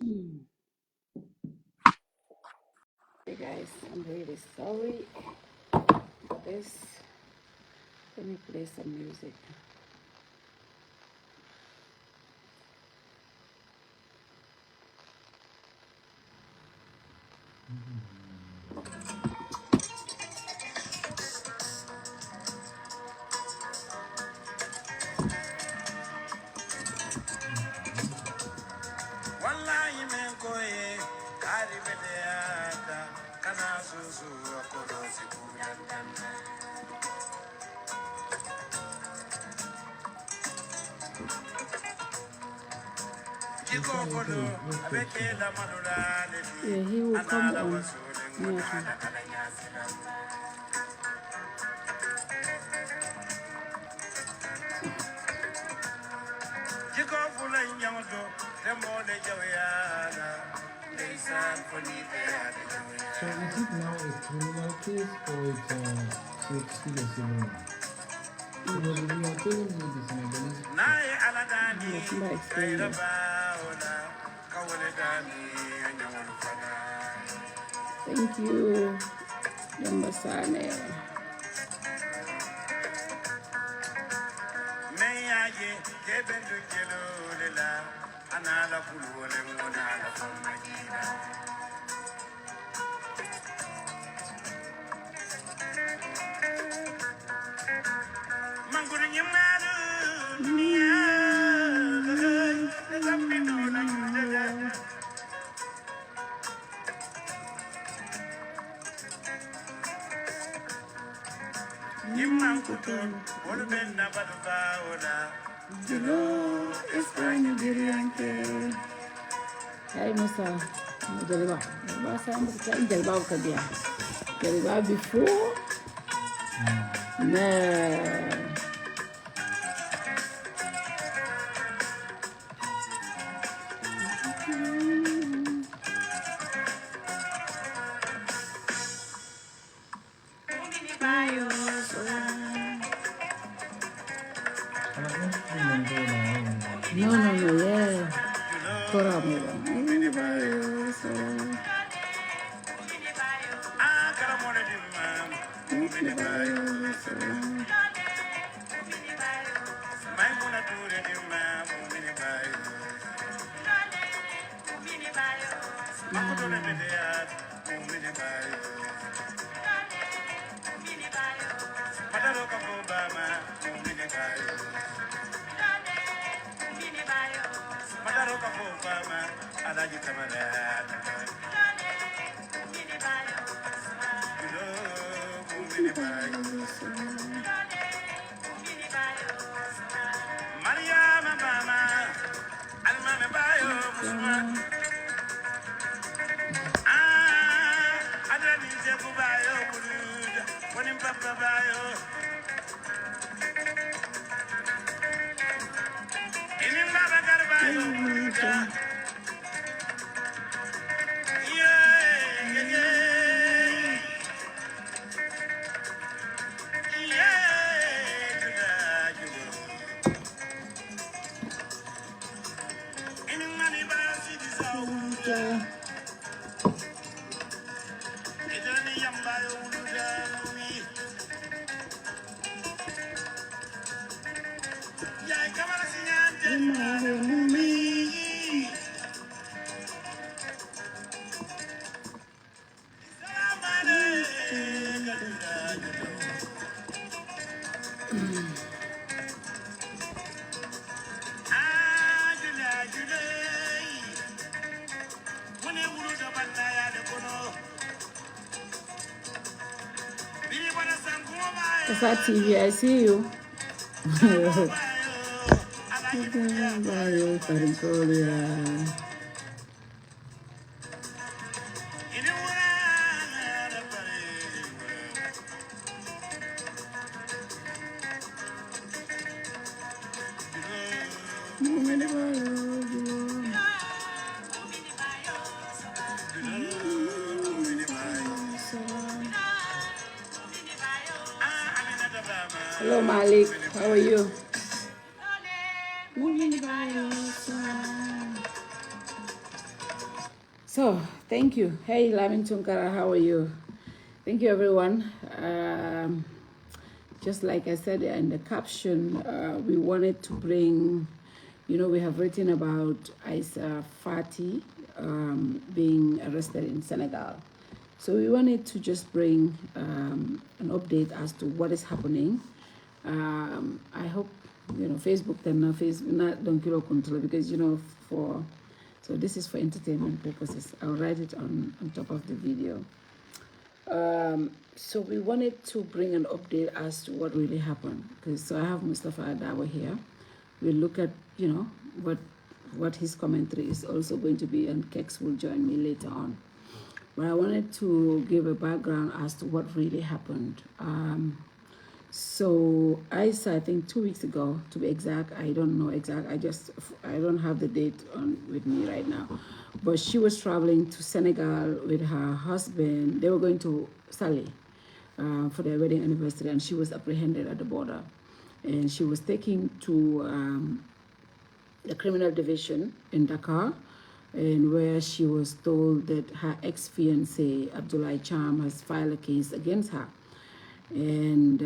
Hey guys, I'm really sorry for this. Let me play some music. Yeah, he will come on. So is it now a criminal case or it's still a civil one? Because if you are telling me this in a Thank you, Yambasane. Hey, Musa. Jaliba. Jaliba Kadia. Jaliba before. No. No, yeah. Koramela. Kasa TV, I see you. Hello, Malik. How are you? So, thank you. Hey, Lamin Tunkara, how are you? Thank you, everyone. Just like I said in the caption, we wanted to bring, we have written about Aisha Fatou being arrested in Senegal. So we wanted to just bring an update as to what is happening. I hope, Facebook then not don't kill control because, so this is for entertainment purposes. I'll write it on top of the video. So we wanted to bring an update as to what really happened. Because so I have Mustafa Adawa here. We'll look at, what his commentary is also going to be, and Kex will join me later on. But I wanted to give a background as to what really happened. So Aisha, I think 2 weeks ago, to be exact, I don't know exact. I don't have the date with me right now. But she was traveling to Senegal with her husband. They were going to Sali for their wedding anniversary, and she was apprehended at the border. And she was taken to the criminal division in Dakar, and where she was told that her ex-fiancé, Abdoulaye Thiam, has filed a case against her. And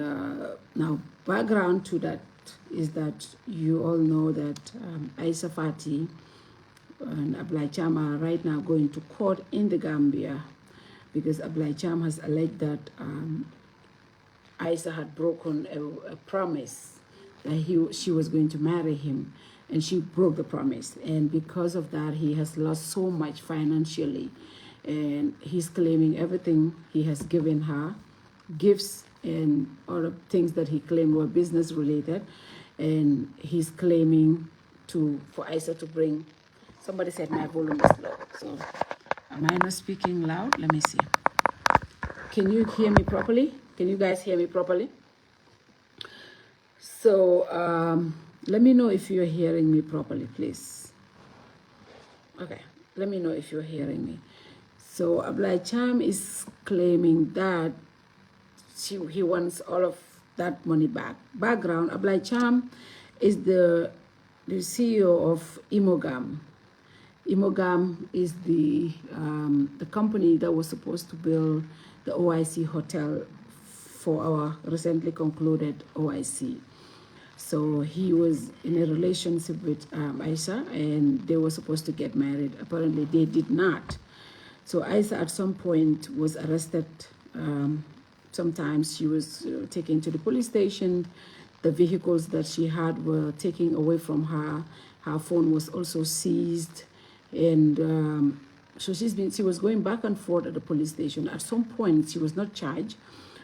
now, background to that is that you all know that Aisha Fatou and Abdoulaye Thiam are right now going to court in the Gambia because Abdoulaye Thiam has alleged that Aisha had broken a promise that she was going to marry him, and she broke the promise. And because of that, he has lost so much financially, and he's claiming everything he has given her, gifts and other things that he claimed were business related, and he's claiming for Aisha to bring. Somebody said my volume is low, so am I not speaking loud? Let me see. Can you hear me properly? Can you guys hear me properly? So let me know if you're hearing me properly, please. Okay, let me know if you're hearing me. So Abdoulaye Thiam is claiming that he wants all of that money back. Background, Abdoulaye Thiam is the CEO of Imogam. Imogam is the company that was supposed to build the OIC hotel for our recently concluded OIC. So he was in a relationship with Aisha, and they were supposed to get married. Apparently they did not. So Aisha at some point was arrested. Sometimes she was taken to the police station. The vehicles that she had were taken away from her. Her phone was also seized. And so she was going back and forth at the police station. At some point, she was not charged.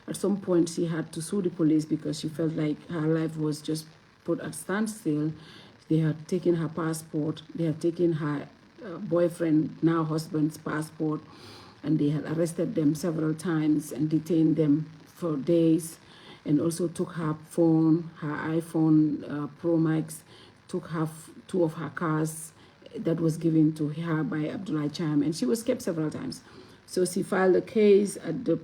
At some point, she had to sue the police because she felt like her life was just put at standstill. They had taken her passport. They had taken her boyfriend, now husband's passport, and they had arrested them several times and detained them for days, and also took her phone, her iPhone Pro Max, took her two of her cars that was given to her by Abdoulaye Thiam, and she was kept several times. So she filed a case at the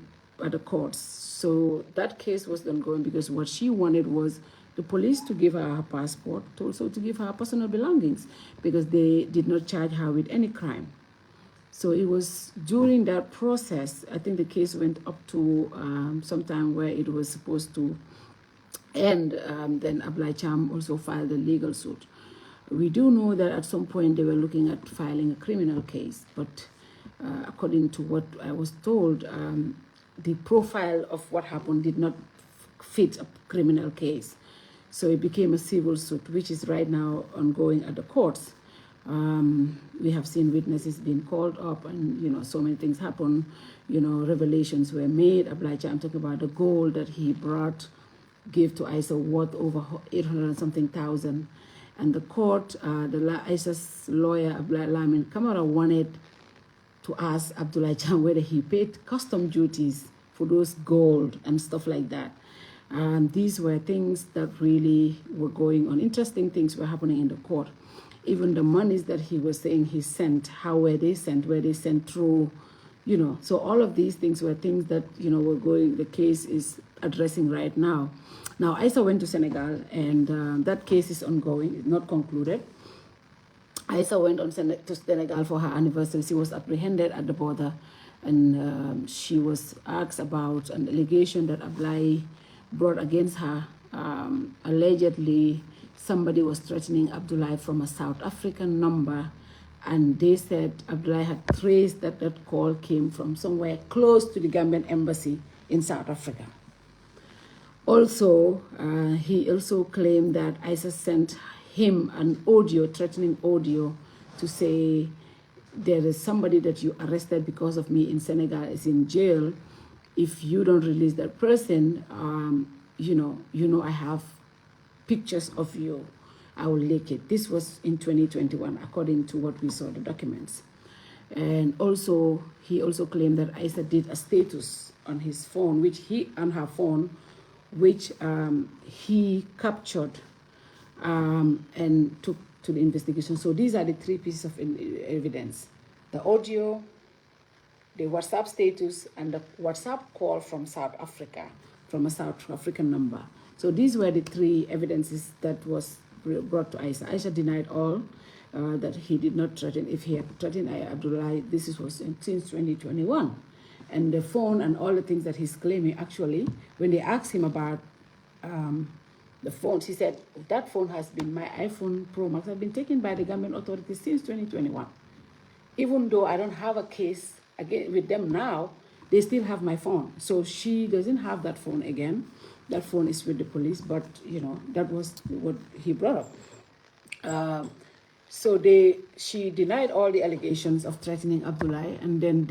courts. So that case was ongoing because what she wanted was the police to give her her passport, also to give her personal belongings, because they did not charge her with any crime. So it was during that process, I think the case went up to some time where it was supposed to end. Then Abdoulaye Thiam also filed a legal suit. We do know that at some point they were looking at filing a criminal case, but according to what I was told, the profile of what happened did not fit a criminal case. So it became a civil suit, which is right now ongoing at the courts. We have seen witnesses being called up, and so many things happen. Revelations were made. Abdoulaye, I'm talking about the gold that he gave to Aisha, worth over 800 and something thousand. And the court, Aisha's lawyer, Abdoulaye Lamin Kamara, wanted to ask Abdoulaye Thiam whether he paid custom duties for those gold and stuff like that. These were things that really were going on. Interesting things were happening in the court. Even the monies that he was saying he sent, how were they sent, through, So all of these things were things that, were going, the case is addressing right now. Now, Aisha went to Senegal, and that case is ongoing, it's not concluded. Aisha went on to Senegal for her anniversary. She was apprehended at the border, and she was asked about an allegation that Abdoulaye brought against her. Allegedly, somebody was threatening Abdoulaye from a South African number, and they said Abdoulaye had traced that that call came from somewhere close to the Gambian embassy in South Africa. Also, he also claimed that Aisha sent him an audio, threatening audio, to say there is somebody that you arrested because of me in Senegal is in jail. If you don't release that person, you know I have pictures of you. I will leak it. This was in 2021, according to what we saw the documents. And also, he also claimed that Aisha did a status on his phone, on her phone, which he captured and took to the investigation. So these are the three pieces of evidence: the audio, the WhatsApp status, and the WhatsApp call from South Africa, from a South African number. So these were the three evidences that was brought to Aisha. Aisha denied all, that he did not threaten. If he had threatened Abdoulaye, this was since 2021. And the phone and all the things that he's claiming, actually, when they asked him about the phones, he said, that phone has been, my iPhone Pro Max, has been taken by the Gambian authorities since 2021. Even though I don't have a case again with them now, they still have my phone. So she doesn't have that phone again. That phone is with the police, but that was what he brought up. So she denied all the allegations of threatening Abdoulaye, and then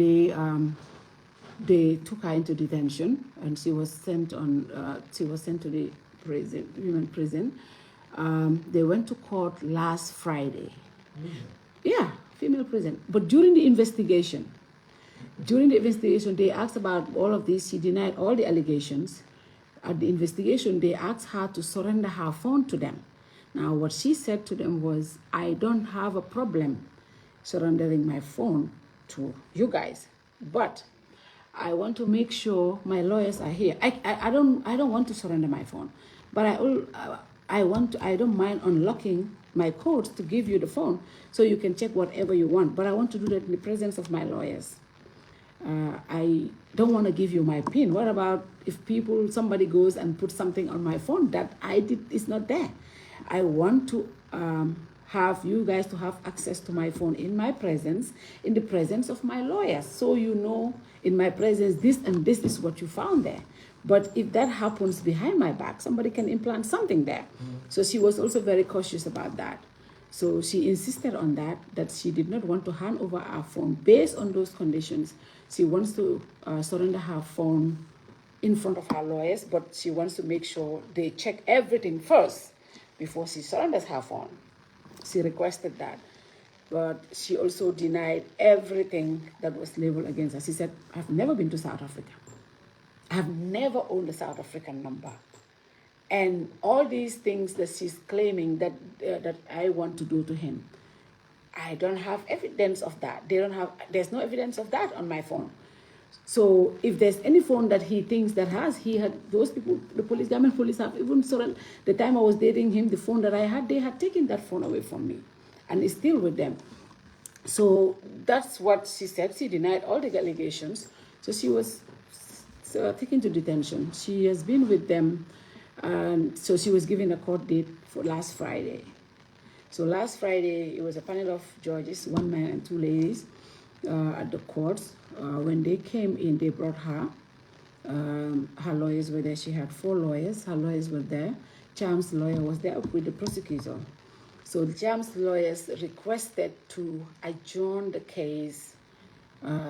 they took her into detention, and she was sent to the prison, women prison. They went to court last Friday. Yeah, female prison. But during the investigation, they asked about all of this. She denied all the allegations. At the investigation, they asked her to surrender her phone to them. Now, what she said to them was, I don't have a problem surrendering my phone to you guys, but I want to make sure my lawyers are here. I don't want to surrender my phone, but I don't mind unlocking my codes to give you the phone so you can check whatever you want, but I want to do that in the presence of my lawyers. I don't want to give you my PIN. What about if somebody goes and puts something on my phone that I did is not there? I want to have you guys to have access to my phone in my presence, in the presence of my lawyers, so in my presence this and this is what you found there. But if that happens behind my back, somebody can implant something there. So she was also very cautious about that. So she insisted on that she did not want to hand over her phone based on those conditions. She wants to surrender her phone in front of her lawyers, but she wants to make sure they check everything first before she surrenders her phone. She requested that, but she also denied everything that was labeled against her. She said, I've never been to South Africa. I've never owned a South African number. And all these things that she's claiming that I want to do to him, I don't have evidence of that. There's no evidence of that on my phone. So if there's any phone that he thinks that those people, the Gambian police have even surrendered. The time I was dating him, the phone that I had, they had taken that phone away from me, and it's still with them. So that's what she said. She denied all the allegations. So she was taken to detention. She has been with them, so she was given a court date for last Friday. So last Friday, it was a panel of judges, 1 man and 2 ladies, at the courts. When they came in, they brought her. Her lawyers were there. She had 4 lawyers. Her lawyers were there. Thiam's lawyer was there with the prosecutor. So Thiam's lawyers requested to adjourn the case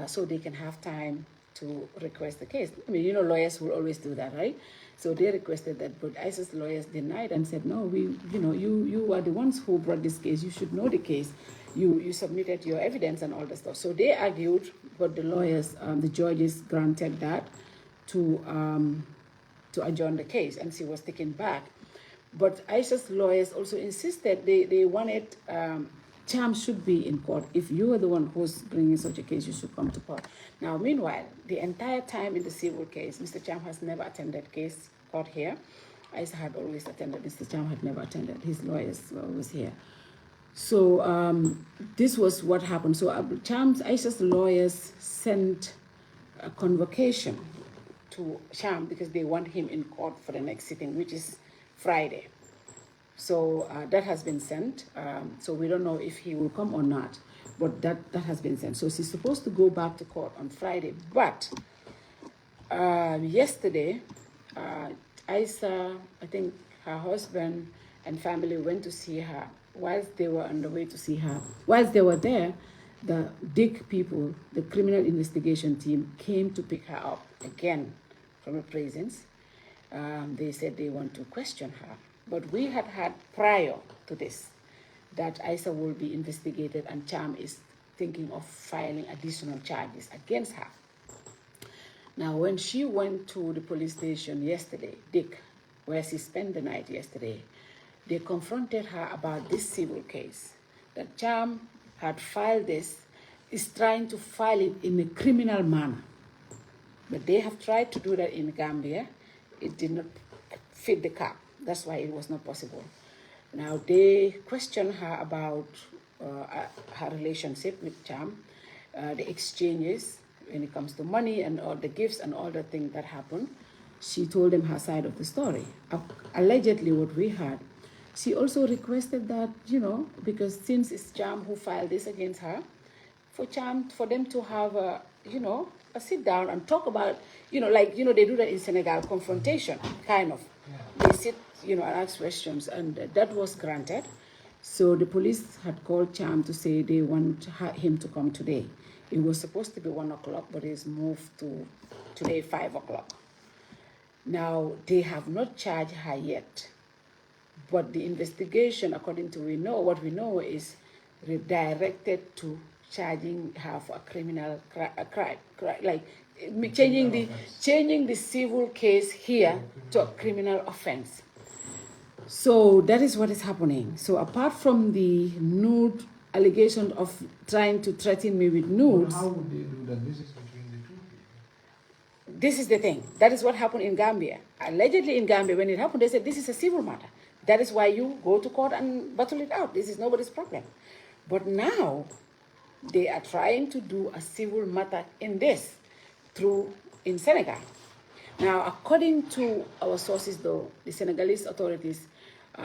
so they can have time to request the case. I mean, lawyers will always do that, right? So they requested that, but Aisha's lawyers denied and said, no, you are the ones who brought this case. You should know the case. You submitted your evidence and all that stuff. So they argued, but the lawyers, the judges granted that to adjourn the case, and she was taken back. But Aisha's lawyers also insisted they wanted Thiam should be in court. If you are the one who's bringing such a case, you should come to court. Now, meanwhile, the entire time in the civil case, Mr. Thiam has never attended court here. Aisha had always attended. Mr. Thiam had never attended. His lawyers were always here. So this was what happened. So Thiam's Aisha's lawyers sent a convocation to Thiam because they want him in court for the next sitting, which is Friday. So that has been sent. So we don't know if he will come or not, but that has been sent. So she's supposed to go back to court on Friday. But yesterday, Aisha, I think her husband and family went to see her. Whilst they were on the way to see her, whilst they were there, the DIC people, the criminal investigation team, came to pick her up again from the prisons. They said they want to question her. But we had prior to this that Aisha will be investigated and Thiam is thinking of filing additional charges against her. Now, when she went to the police station yesterday, Dick, where she spent the night yesterday, they confronted her about this civil case. That Thiam had filed this, is trying to file it in a criminal manner. But they have tried to do that in Gambia. It did not fit the cap. That's why it was not possible. Now, they questioned her about her relationship with Thiam, the exchanges when it comes to money and all the gifts and all the things that happened. She told them her side of the story. Allegedly, what we heard, she also requested that, because since it's Thiam who filed this against her, for them to have a sit down and talk about, they do that in Senegal, confrontation, kind of. Yeah. They sit, and ask questions, and that was granted. So the police had called Thiam to say they want him to come today. It was supposed to be 1 o'clock, but it's moved to today, 5 o'clock. Now, they have not charged her yet. But the investigation, according to what we know, is redirected to charging her for a criminal crime, like changing the civil case here to a criminal offense. So that is what is happening. So apart from the nude allegation of trying to threaten me with nudes. But how would they do that? This is between the two people. This is the thing. That is what happened in Gambia. Allegedly in Gambia, when it happened, they said this is a civil matter. That is why you go to court and battle it out. This is nobody's problem. But now, they are trying to do a civil matter in in Senegal. Now, according to our sources, though, the Senegalese authorities,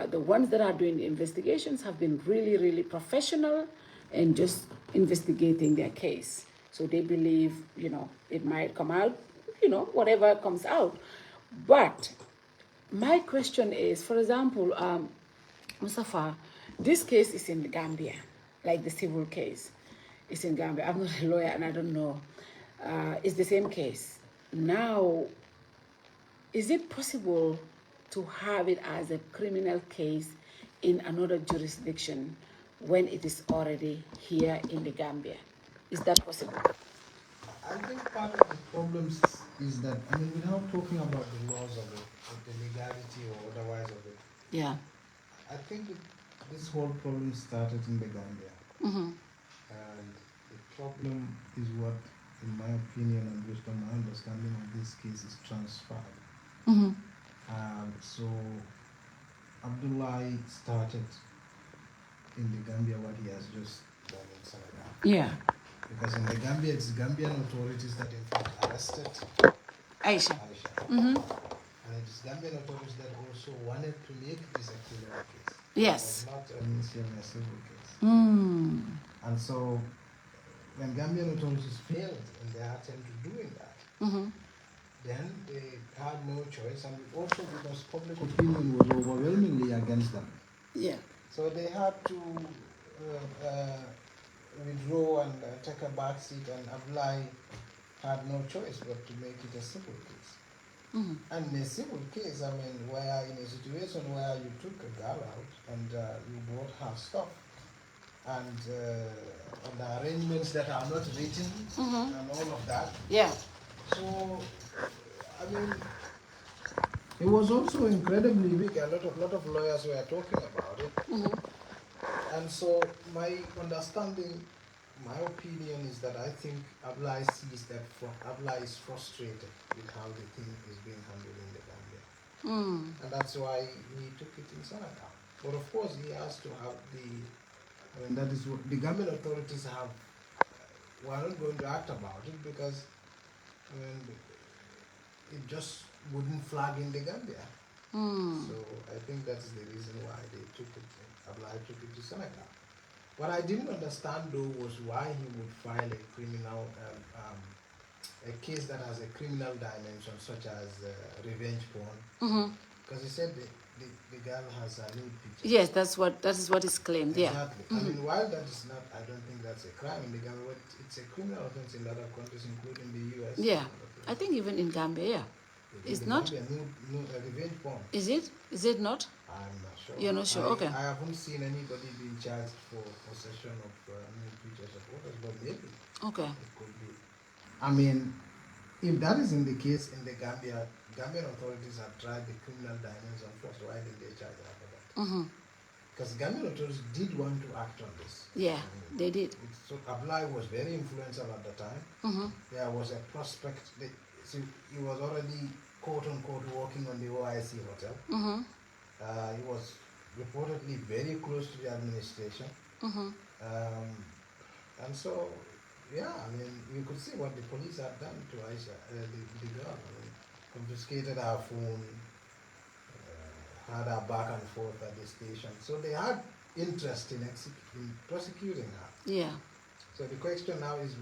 the ones that are doing the investigations have been really, really professional and just investigating their case. So they believe, it might come out, whatever comes out. But my question is, for example, Mustafa, this case is in Gambia, like the civil case. It's in Gambia. I'm not a lawyer and I don't know. It's the same case. Now, is it possible to have it as a criminal case in another jurisdiction when it is already here in the Gambia? Is that possible? I think part of the problems is that, without talking about the laws of it, of the legality or otherwise of it, yeah, I think this whole problem started in the Gambia. Mm-hmm. And the problem is what, in my opinion and based on my understanding of this case, is transferred. Mm-hmm. So Abdoulaye started in the Gambia what he has just done in Senegal. Yeah. Because in the Gambia, it's Gambian authorities that in fact arrested Aisha. And Mm-hmm. it is Gambian authorities that also wanted to make this a criminal case. Yes. It was not a civil case. Mm. And so when Gambian authorities failed in their attempt to doing that, Mm-hmm. then they had no choice, and also because public opinion was overwhelmingly against them. Yeah. So they had to withdraw and take a back seat, and Abdoulaye had no choice but to make it a civil case. Mm-hmm. And in a civil case, where in a situation where you took a girl out and you both have stuff, and the arrangements that are not written, Mm-hmm. and all of that. Yeah. So, it was also incredibly big. A lot of lawyers were talking about it. Mm-hmm. And so my understanding, my opinion is that I think Abdoulaye sees that Abdoulaye is frustrated with how the thing is being handled in the Gambia. Mm. And that's why he took it in Senegal. But of course he has to have the I mean, that is what the Gambian authorities have. Were not going to act about it because I mean, it just wouldn't flag in the Gambia. So I think that's the reason why they took it. Abdoulaye took it to Senegal. What I didn't understand though was why he would file a criminal, a case that has a criminal dimension, such as revenge porn. Because he said the girl has a nude picture. Yes, that is what is claimed. Exactly. Yeah. I mean, while that is not, I don't think that's a crime in the Gambia, but it's a criminal offense in other countries, including the US. Yeah. I think even in Gambia, yeah. It's not? Gambia, revenge porn. Is it? Is it not? I'm not sure. You're not sure? Okay. I haven't seen anybody being charged for possession of nude pictures of others, but maybe. Okay. It could be. I mean, if that is in the case in the Gambia, Gambian authorities have tried the criminal dimension first. Why didn't they charge after that? Because Gambian authorities did want to act on this. Yeah, they did. So Abdoulaye was very influential at the time. There was a prospect. So he was already quote unquote working on the OIC hotel. He was reportedly very close to the administration. And so, yeah, I mean, you could see what the police had done to Aisha, the girl. I mean, confiscated her phone, had her back and forth at the station. So they had interest in prosecuting her. Yeah. So the question now is,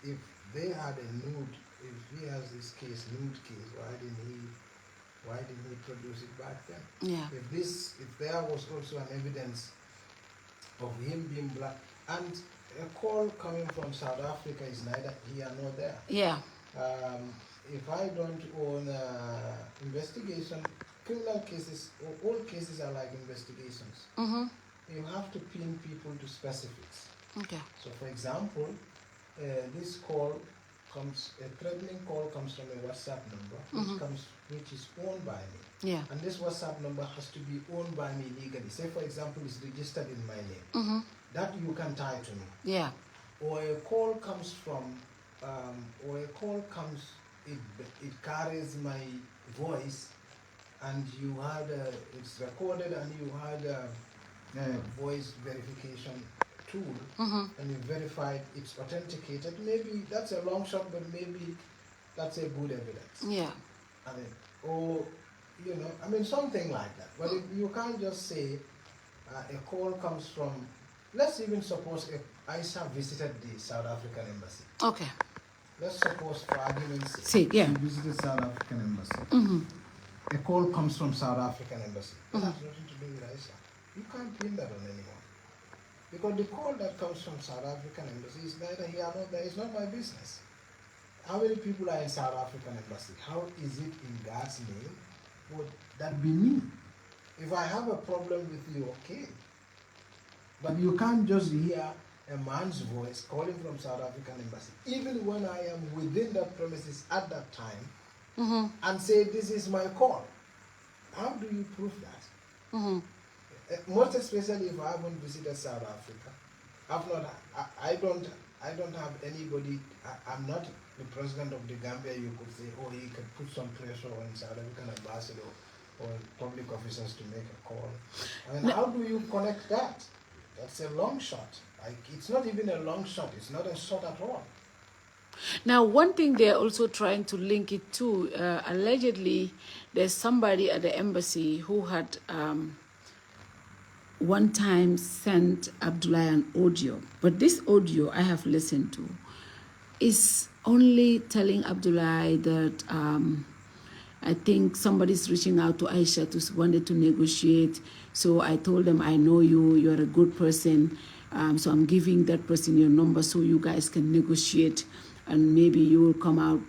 if they had a nude, if he has this case, nude case, why didn't he produce it back then? Yeah. If there was also an evidence of him being black, and a call coming from South Africa is neither here nor there. Yeah. If I don't own investigation, criminal cases, all cases are like investigations. You have to pin people to specifics. Okay. So, for example, this call a threatening call comes from a WhatsApp number, which is owned by me. Yeah. And this WhatsApp number has to be owned by me legally. Say, for example, it's registered in my name. That you can tie to me. Yeah. Or a call comes from, it carries my voice, and you had it's recorded, and you had a voice verification tool, and you verified it's authenticated. Maybe that's a long shot, but maybe that's a good evidence. Yeah. I mean, or something like that. But if you can't just say a call comes from, let's even suppose Aisha visited the South African embassy. Okay. Let's suppose, for argument's sake, yeah. she visited South African embassy. A call comes from South African embassy. That has nothing to do with Aisha. You can't pin that on anyone. Because the call that comes from South African embassy is neither here nor there. It's not my business. How many people are in South African embassy? How is it in God's name? Would that be me? If I have a problem with you, okay. But you can't just hear a man's voice calling from South African embassy, even when I am within that premises at that time, and say this is my call. How do you prove that? Most especially if I haven't visited South Africa. I don't have anybody. I'm not the president of the Gambia. You could say, oh, he could put some pressure on South African ambassador or public officers to make a call. I mean, how do you connect that? That's a long shot. It's not even a long shot. It's not a shot at all. Now, one thing they're also trying to link it to, allegedly, there's somebody at the embassy who had one time sent Abdoulaye an audio. But this audio I have listened to is only telling Abdoulaye that I think somebody's reaching out to Aisha to wanted to negotiate. So I told them, I know you, you're a good person. So I'm giving that person your number so you guys can negotiate and maybe you will come out,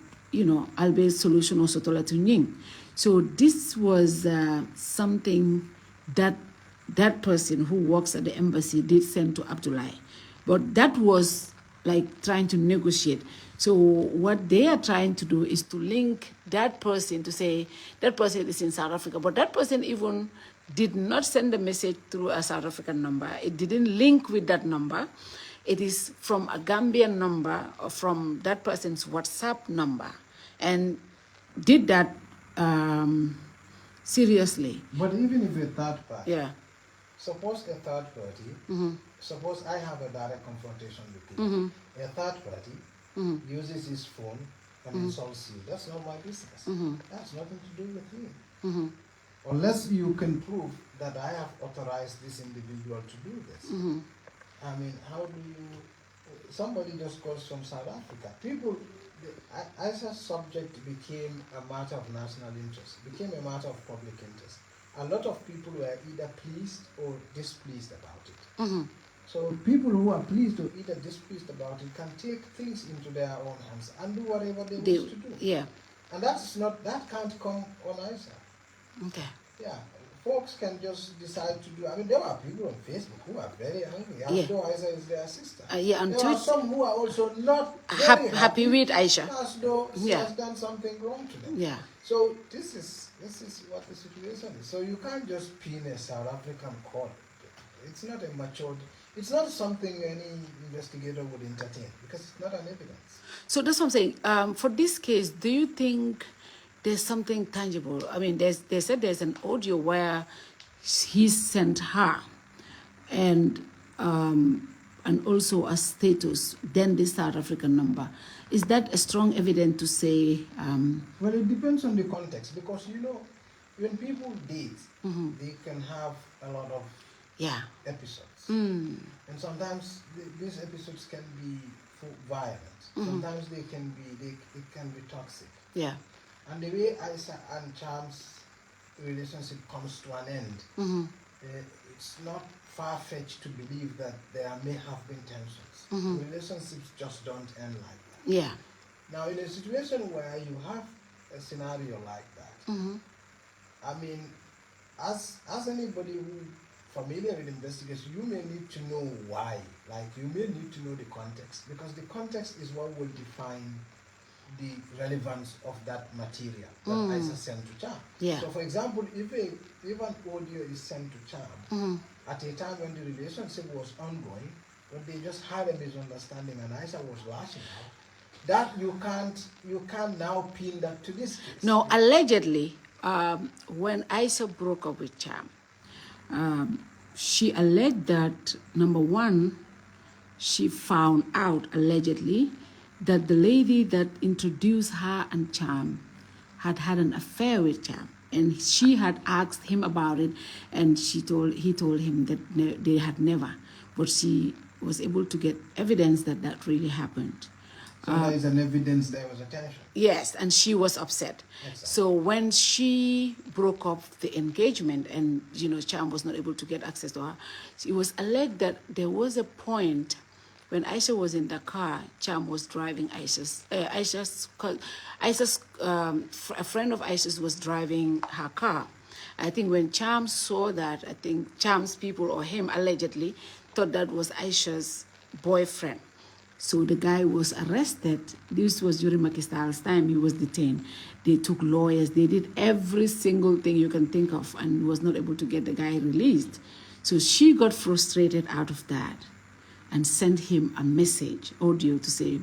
I'll be a solution also to Nying. So this was something that person who works at the embassy did send to Abdoulaye. But that was like trying to negotiate. So what they are trying to do is to link that person to say that person is in South Africa. But that person even did not send a message through a South African number. It didn't link with that number. It is from a Gambian number or from that person's WhatsApp number. And did that seriously. But even if a third party suppose a third party, suppose I have a direct confrontation with you. A third party uses his phone and insults you. That's not my business. That's nothing to do with me. Unless you can prove that I have authorized this individual to do this. I mean, how do you, somebody just goes from South Africa. People, as a subject became a matter of national interest, became a matter of public interest. A lot of people were either pleased or displeased about it. So people who are pleased or either displeased about it can take things into their own hands and do whatever they wish to do. Yeah. And that can't come on Aisha. Okay. Yeah. Folks can just decide to do. I mean, there are people on Facebook who are very angry. As though Aisha is their sister. Yeah, and there are some who are also not very happy with Aisha. As though she has done something wrong to them. Yeah. So this is what the situation is. So you can't just pin a South African court. It's not a matured. It's not something any investigator would entertain because it's not an evidence. So that's what I'm saying. For this case, do you think there's something tangible? I mean, they said there's an audio where he sent her, and also a status, then the South African number. Is that a strong evidence to say? Well, it depends on the context because when people date, they can have a lot of episodes, and sometimes these episodes can be violent. Sometimes it can be toxic. Yeah. And the way Aisha and Thiam's relationship comes to an end, it's not far-fetched to believe that there may have been tensions. Relationships just don't end like that. Yeah. Now, in a situation where you have a scenario like that, I mean, as anybody who familiar with investigation, you may need to know why. Like, you may need to know the context, because the context is what will define the relevance of that material that Aisha sent to Thiam. Yeah. So, for example, if an audio is sent to Thiam at a time when the relationship was ongoing, but they just had a misunderstanding and Aisha was lashing out, that you can't now pin that to this case. No, allegedly, when Aisha broke up with Thiam, she alleged that, number one, she found out, allegedly, that the lady that introduced her and Thiam had an affair with Thiam. And she had asked him about it, and he told him that they had never. But she was able to get evidence that really happened. So there is an evidence there was a tension. Yes, and she was upset. Exactly. So when she broke up the engagement and, Thiam was not able to get access to her, it was alleged that there was a point when Aisha was in the car, Thiam was driving a friend of Aisha's was driving her car. I think when Thiam saw that, I think Thiam's people or him allegedly thought that was Aisha's boyfriend. So the guy was arrested. This was during Macky Sall's time. He was detained. They took lawyers. They did every single thing you can think of and was not able to get the guy released. So she got frustrated out of that and sent him a message, audio, to say,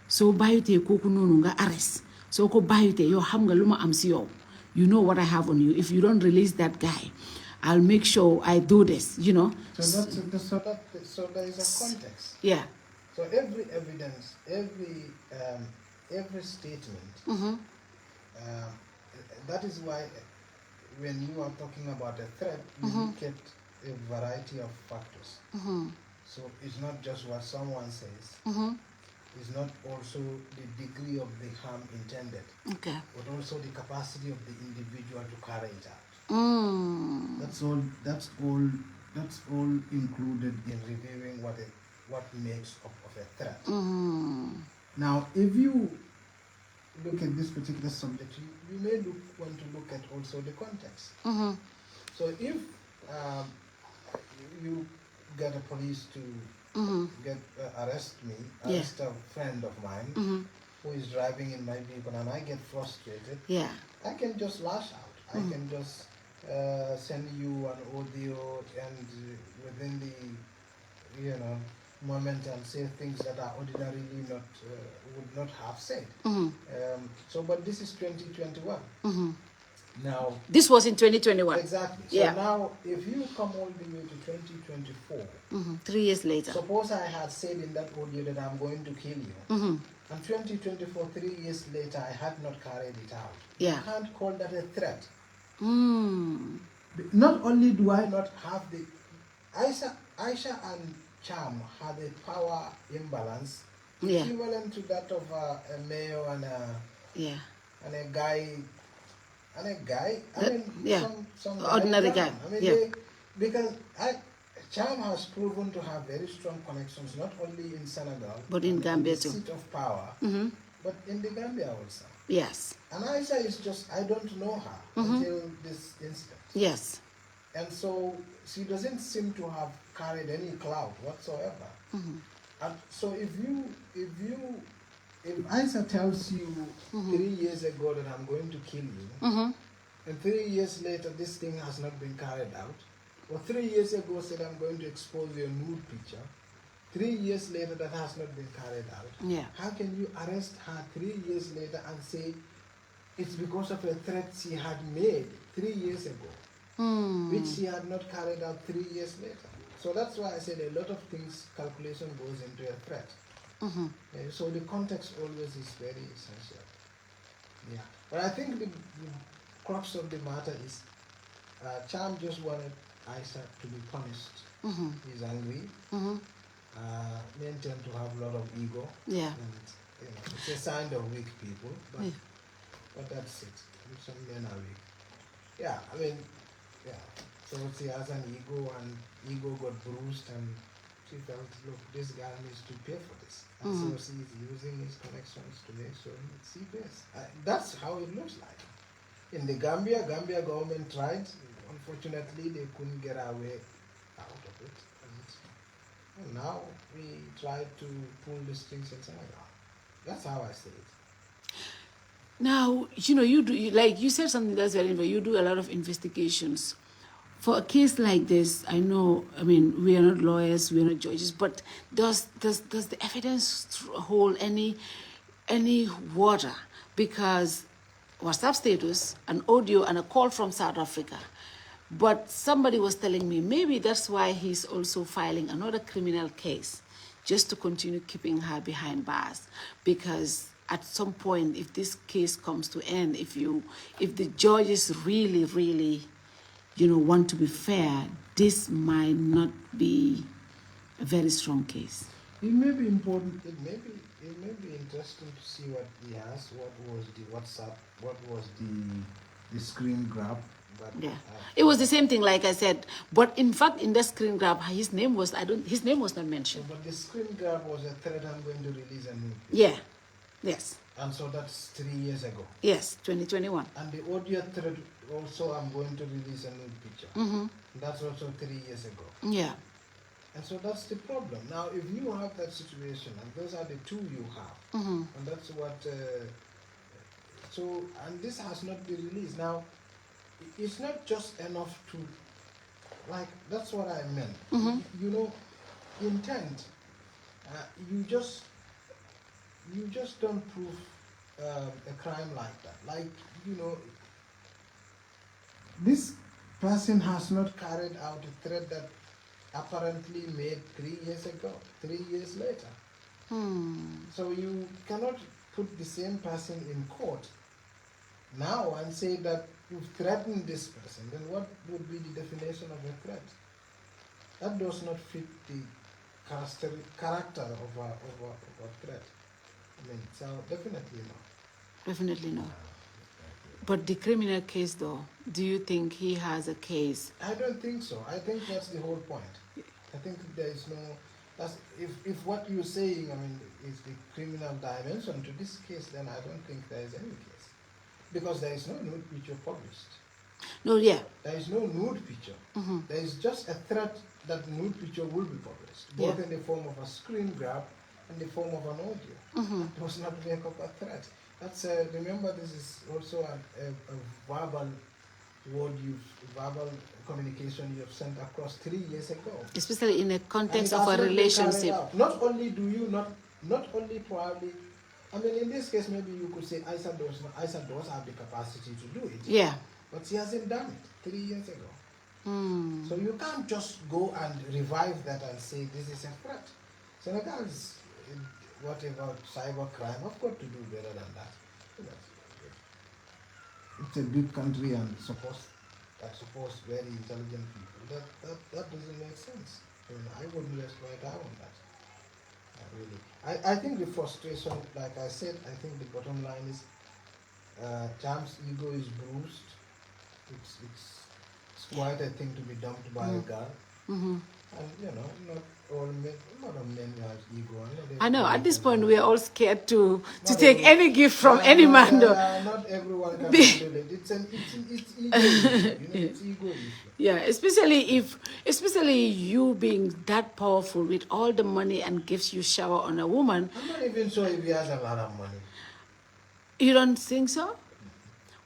so bayute koku nunu nga arrest. So ko bayute yo hamga luma amsiyo. You know what I have on you. If you don't release that guy, I'll make sure I do this, So there is a context. Yeah. So every evidence, every statement, that is why when you are talking about a threat, you look at a variety of factors. So it's not just what someone says. It's not also the degree of the harm intended, but also the capacity of the individual to carry it out. That's all included in reviewing what makes up of a threat. Now, if you look at this particular subject, you may want to look at also the context. So if you get a police to arrest a friend of mine who is driving in my vehicle, and I get frustrated, I can just lash out. I can just send you an audio and within the moment and say things that are ordinarily would not have said. But this is 2021. Now, this was in 2021. exactly. So Yeah. now, if you come all the way to 2024, 3 years later. suppose I had said in that audio that I'm going to kill you, and 2024, 3 years later, I had not carried it out. Yeah. You can't call that a threat. Mm. Not only do I not have the Aisha and Thiam had a power imbalance Yeah. equivalent to that of a mayor and a guy. I mean, yeah. some Ordinary guy. I mean, Yeah. because Thiam has proven to have very strong connections, not only in Senegal, But in Gambia the too. seat of power, but in the Gambia also. Yes. And Aisha is just, I don't know her until this incident. Yes. And so she doesn't seem to have carried any clout whatsoever. And so if Aisha tells you 3 years ago that I'm going to kill you, and 3 years later this thing has not been carried out, or 3 years ago said I'm going to expose your nude picture, 3 years later that has not been carried out, how can you arrest her 3 years later and say it's because of a threat she had made 3 years ago, which she had not carried out 3 years later? So that's why I said a lot of things, calculation goes into a threat. So the context always is very essential. Yeah. But I think the crux of the matter is Thiam just wanted Aisha to be punished. He's angry. Men tend to have a lot of ego. Yeah. And, it's a sign of weak people. But that's it. Some men are weak. Yeah, I mean, yeah. So she has an ego, and ego got bruised, and she felt, look, this guy needs to pay for this. And so she's using his connections to make sure he pays. That's how it looks like. In the Gambia government tried. Unfortunately, they couldn't get away out of it. And now we try to pull these things in Senegal. That's how I see it. Now, you do, like you said something that's very important. You do a lot of investigations. For a case like this, I mean, we are not lawyers, we are not judges, but does the evidence hold any water? Because WhatsApp status, an audio, and a call from South Africa. But somebody was telling me maybe that's why he's also filing another criminal case, just to continue keeping her behind bars. Because at some point, if this case comes to end, if the judges really want to be fair, this might not be a very strong case. It may be important. It may be interesting to see what he has. What was the WhatsApp? What was the screen grab? But yeah, it was the same thing, like I said. But in fact, in the screen grab, his name was not mentioned. But the screen grab was a threat. I'm going to release a new. Yeah. Yes. And so that's 3 years ago. Yes, 2021. And the audio thread also, I'm going to release a new picture. That's also 3 years ago. Yeah. And so that's the problem. Now, if you have that situation, and those are the two you have, and that's what, and this has not been released. Now, it's not just enough to, like, that's what I meant. Intent, you just don't prove a crime like that. Like, this person has not carried out a threat that apparently made 3 years ago, 3 years later. So you cannot put the same person in court now and say that you've threatened this person. Then what would be the definition of a threat? That does not fit the character of a threat. I mean, so definitely no. Definitely no. But the criminal case, though, do you think he has a case? I don't think so. I think that's the whole point. I think there is no. If what you're saying, I mean, is the criminal dimension to this case, then I don't think there is any case, because there is no nude picture published. No, yeah. There is no nude picture. There is just a threat that nude picture will be published, both in the form of a screen grab and the form of an audio. It does not make up a threat. That's remember, this is also a verbal verbal communication you have sent across 3 years ago. Especially in the context of a relationship. Not only do you not only probably, I mean, in this case maybe you could say Aisha does have the capacity to do it. Yeah. But she hasn't done it 3 years ago. Mm. So you can't just go and revive that and say this is a threat. Senegal is, what about cyber crime? I've got to do better than that. You know, it's a big country and supports very intelligent people. That doesn't make sense. I wouldn't just write out on that. Really. I think the frustration, like I said, I think the bottom line is Thiam's ego is bruised. It's quite a thing to be dumped by a girl. Mm-hmm. And not all men, a lot of men have ego. I know, at this point we are all scared to take any gift from any man. Not everyone can handle it. It's ego issue. It's ego issue. Yeah, especially you being that powerful with all the money and gifts you shower on a woman. I'm not even sure if he has a lot of money. You don't think so?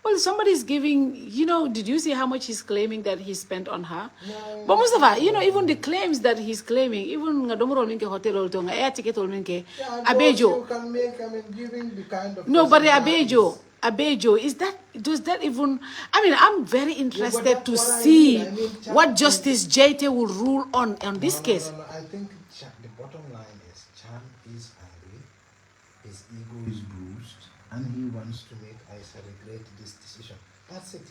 Well, somebody's giving, did you see how much he's claiming that he spent on her? No, but Mustafa, even the claims that he's claiming, even Ngadomoro Minke Hotel or Tonga, air ticket or Minke, Abejo. You can make, giving the kind of. No, but Abejo, does that even, I'm very interested to see what Justice JT will rule on this case. No, I think the bottom line is Thiam is angry, his ego is bruised, and he wants to make Aisha regret this decision. That's it.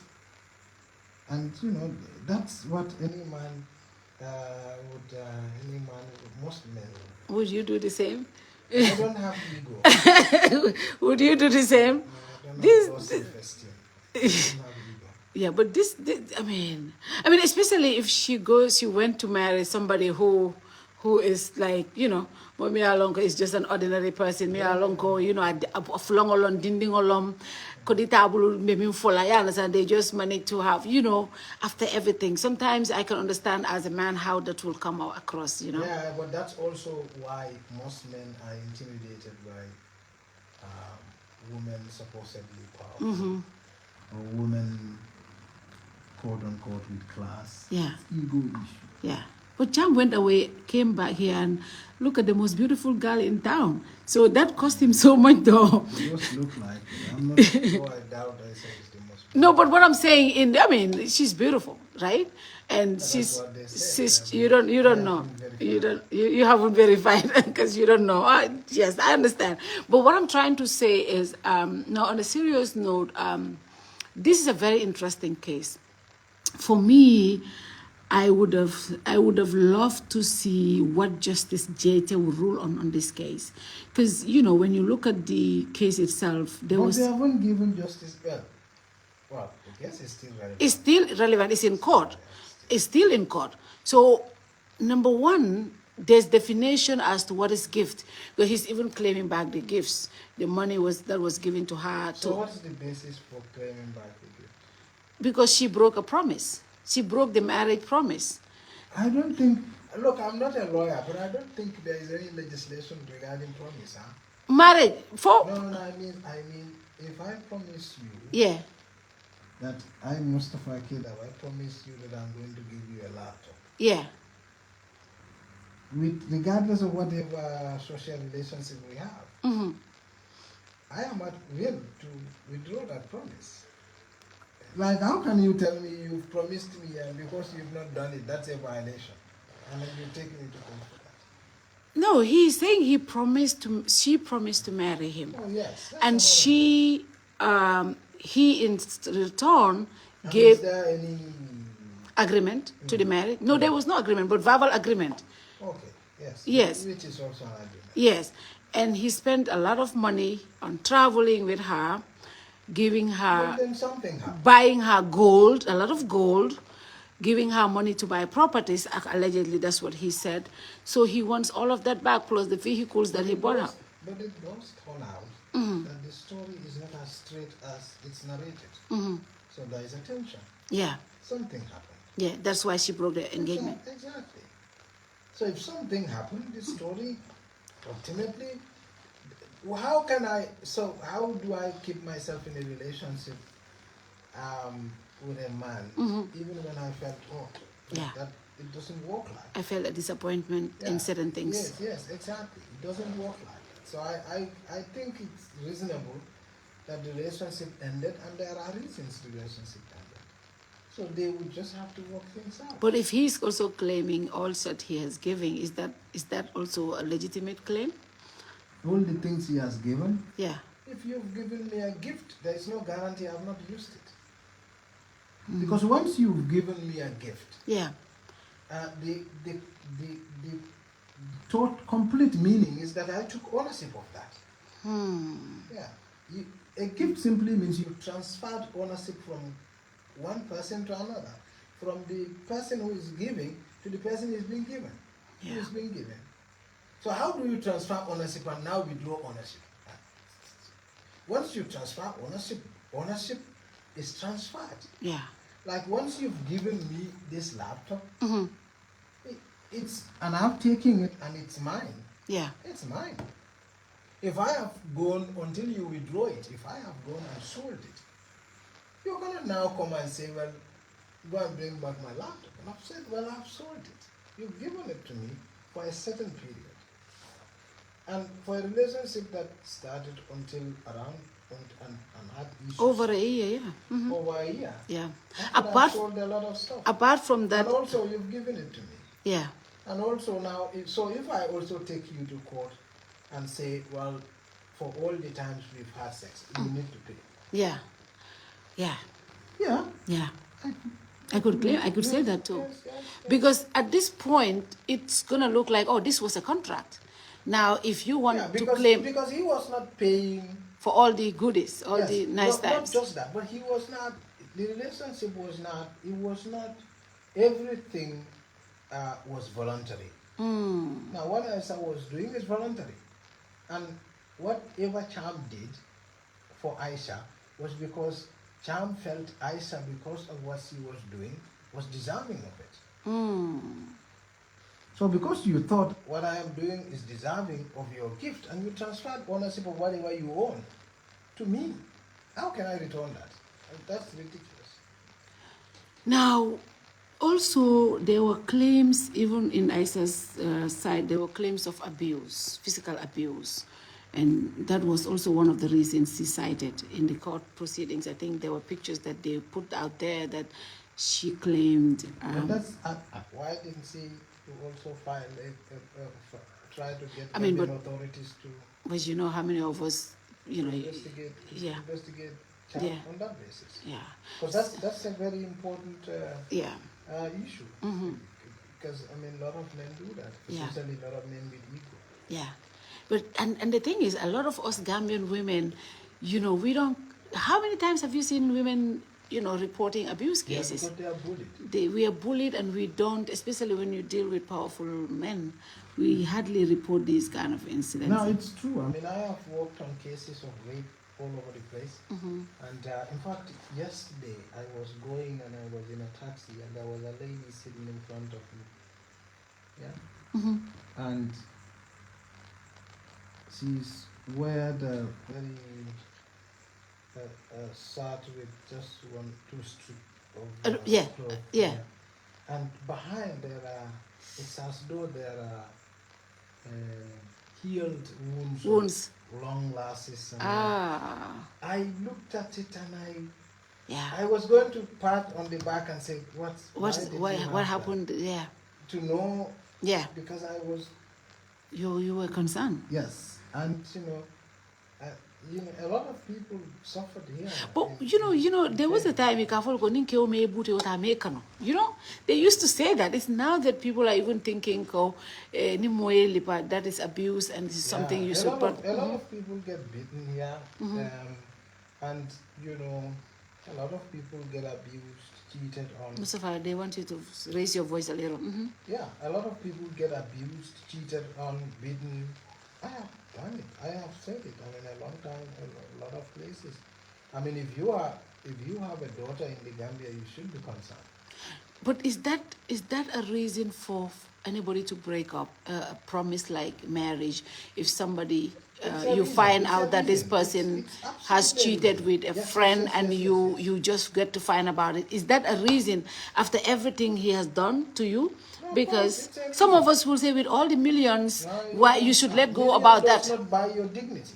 And that's what any man most men would you do the same? I don't have ego. Would you do the same? No, I don't have low self-esteem. I don't have ego. Yeah, but this, especially if she went to marry somebody who is like, me alonko is just an ordinary person. Me alonko, aflongolon, dindingolom, koditabulu, maybe fola, and they just manage to have, after everything. Sometimes I can understand as a man how that will come across, Yeah, but that's also why most men are intimidated by women supposedly powerful. Mm-hmm. Or women, quote unquote, with class. Yeah. Ego issue. Yeah. But Thiam went away, came back here, and look at the most beautiful girl in town. So that cost him so much, though. It just look like it. I'm not sure. I doubt I said it's the most beautiful. No, but what I'm saying, she's beautiful, right? And she's you don't know. You haven't verified because you don't know. Yes, I understand. But what I'm trying to say is, now on a serious note, this is a very interesting case. For me, I would have loved to see what Justice JT would rule on this case, because when you look at the case itself, they haven't given justice. Well, I guess it's still relevant. It's still relevant. It's in court. It's still in court. So, number one, there's definition as to what is gift, because he's even claiming back the gifts. The money that was given to her. So, what is the basis for claiming back the gift? Because she broke a promise. She broke the marriage promise. I don't think. Look, I'm not a lawyer, but I don't think there is any legislation regarding promise, huh? Marriage for. No. I mean, if I promise you. Yeah. That I, Mustafa Kidab, I promise you that I'm going to give you a laptop. Yeah. Regardless of whatever social relationship we have, Mm-hmm. I am at will to withdraw that promise. Like, how can you tell me you've promised me and because you've not done it, that's a violation? And then you take me to court for that. No, he's saying she promised to marry him. Oh, yes. And he in return gave is there any agreement to the marriage? No, there was no agreement, but verbal agreement. Okay, yes. Yes. Which is also an agreement. Yes. And he spent a lot of money on traveling with her, giving her, But then something happened. buying her gold, a lot of gold, giving her money to buy properties. Allegedly, that's what he said. So he wants all of that back, plus the vehicles that he bought her. But it does turn out that the story is not as straight as it's narrated. Mm-hmm. So there is a tension. Yeah. Something happened. Yeah, that's why she broke the engagement. Exactly. So if something happened, the story ultimately, how do I keep myself in a relationship with a man, even when I felt hurt? Yeah. That it doesn't work like that. I felt a disappointment in certain things. Yes, exactly. It doesn't work like that. So I think it's reasonable that the relationship ended, and there are reasons the relationship ended. So they would just have to work things out. But if he's also claiming all that he has given, is that also a legitimate claim? All the things he has given? Yeah. If you've given me a gift, there is no guarantee I've not used it. Because once you've given me a gift, yeah, the complete meaning is that I took ownership of that. Yeah. A gift simply means you transferred ownership from one person to another, from the person who is giving to the person who is being given. Yeah. Who is being given. So how do you transfer ownership and now withdraw ownership? Once you transfer ownership is transferred. Yeah. Like once you've given me this laptop, and I'm taking it and it's mine. Yeah. It's mine. If I have gone until you withdraw it, if I have gone and sold it, you're gonna now come and say, well, go and bring back my laptop. And I've said, well, I've sold it. You've given it to me for a certain period. And for a relationship that started until around and had issues. Over a year, yeah. Over a year. Yeah. I've sold a lot of stuff. Apart from that. And also you've given it to me. Yeah. And also now, so if I also take you to court and say, well, for all the times we've had sex, you need to pay. Yeah. Yeah. Yeah. Yeah. I could say that too. Yes. Because at this point, it's going to look like, oh, this was a contract. Now, if you want to claim... Because he was not paying... For all the goodies, all the nice times. Not just that, but he was not... The relationship was not... It was not... Everything was voluntary. Now, what Aisha was doing is voluntary. And whatever Thiam did for Aisha was because Thiam felt Aisha, because of what she was doing, was deserving of it. So because you thought what I am doing is deserving of your gift, and you transferred ownership of whatever you own to me, how can I return that? That's ridiculous. Now, also there were claims, even in Aisha's side, there were claims of abuse, physical abuse. And that was also one of the reasons she cited in the court proceedings. I think there were pictures that they put out there that she claimed. And that's why didn't she also file try to get authorities to? But you know how many of us, investigate Thiam on that basis. Yeah. Because that's a very important issue. Because a lot of men do that. Especially a lot of men with ego. Yeah. But and the thing is, a lot of us Gambian women, we don't. How many times have you seen women, reporting abuse cases? Yeah, because they are bullied. We are bullied, and we don't, especially when you deal with powerful men, we hardly report these kind of incidents. No, it's true. I have worked on cases of rape all over the place. And in fact, yesterday I was going and I was in a taxi and there was a lady sitting in front of me. Yeah. And she's weared a very shirt with just 2 strips of cloth. Yeah. And behind it's as though there are healed wounds. Long lashes. I looked at it and I was going to pat on the back and say, what happened? Yeah. To know. Yeah. Because I was. You were concerned. Yes, and a lot of people suffered here. But there was a time they used to say that. It's now that people are even thinking, that is abuse and this is something you should. A lot of people get beaten here, and a lot of people get abused, cheated on. Mustafa, they want you to raise your voice a little. Yeah, a lot of people get abused, cheated on, beaten. I have done it. I have said it. A long time, a lot of places. If you have a daughter in the Gambia, you should be concerned. But is that a reason for anybody to break up a promise like marriage? If somebody you find out that this person has cheated with a friend and you just get to find about it, is that a reason after everything he has done to you? Because some of us will say, with all the millions, why you should let go about that. Million does not buy your dignity.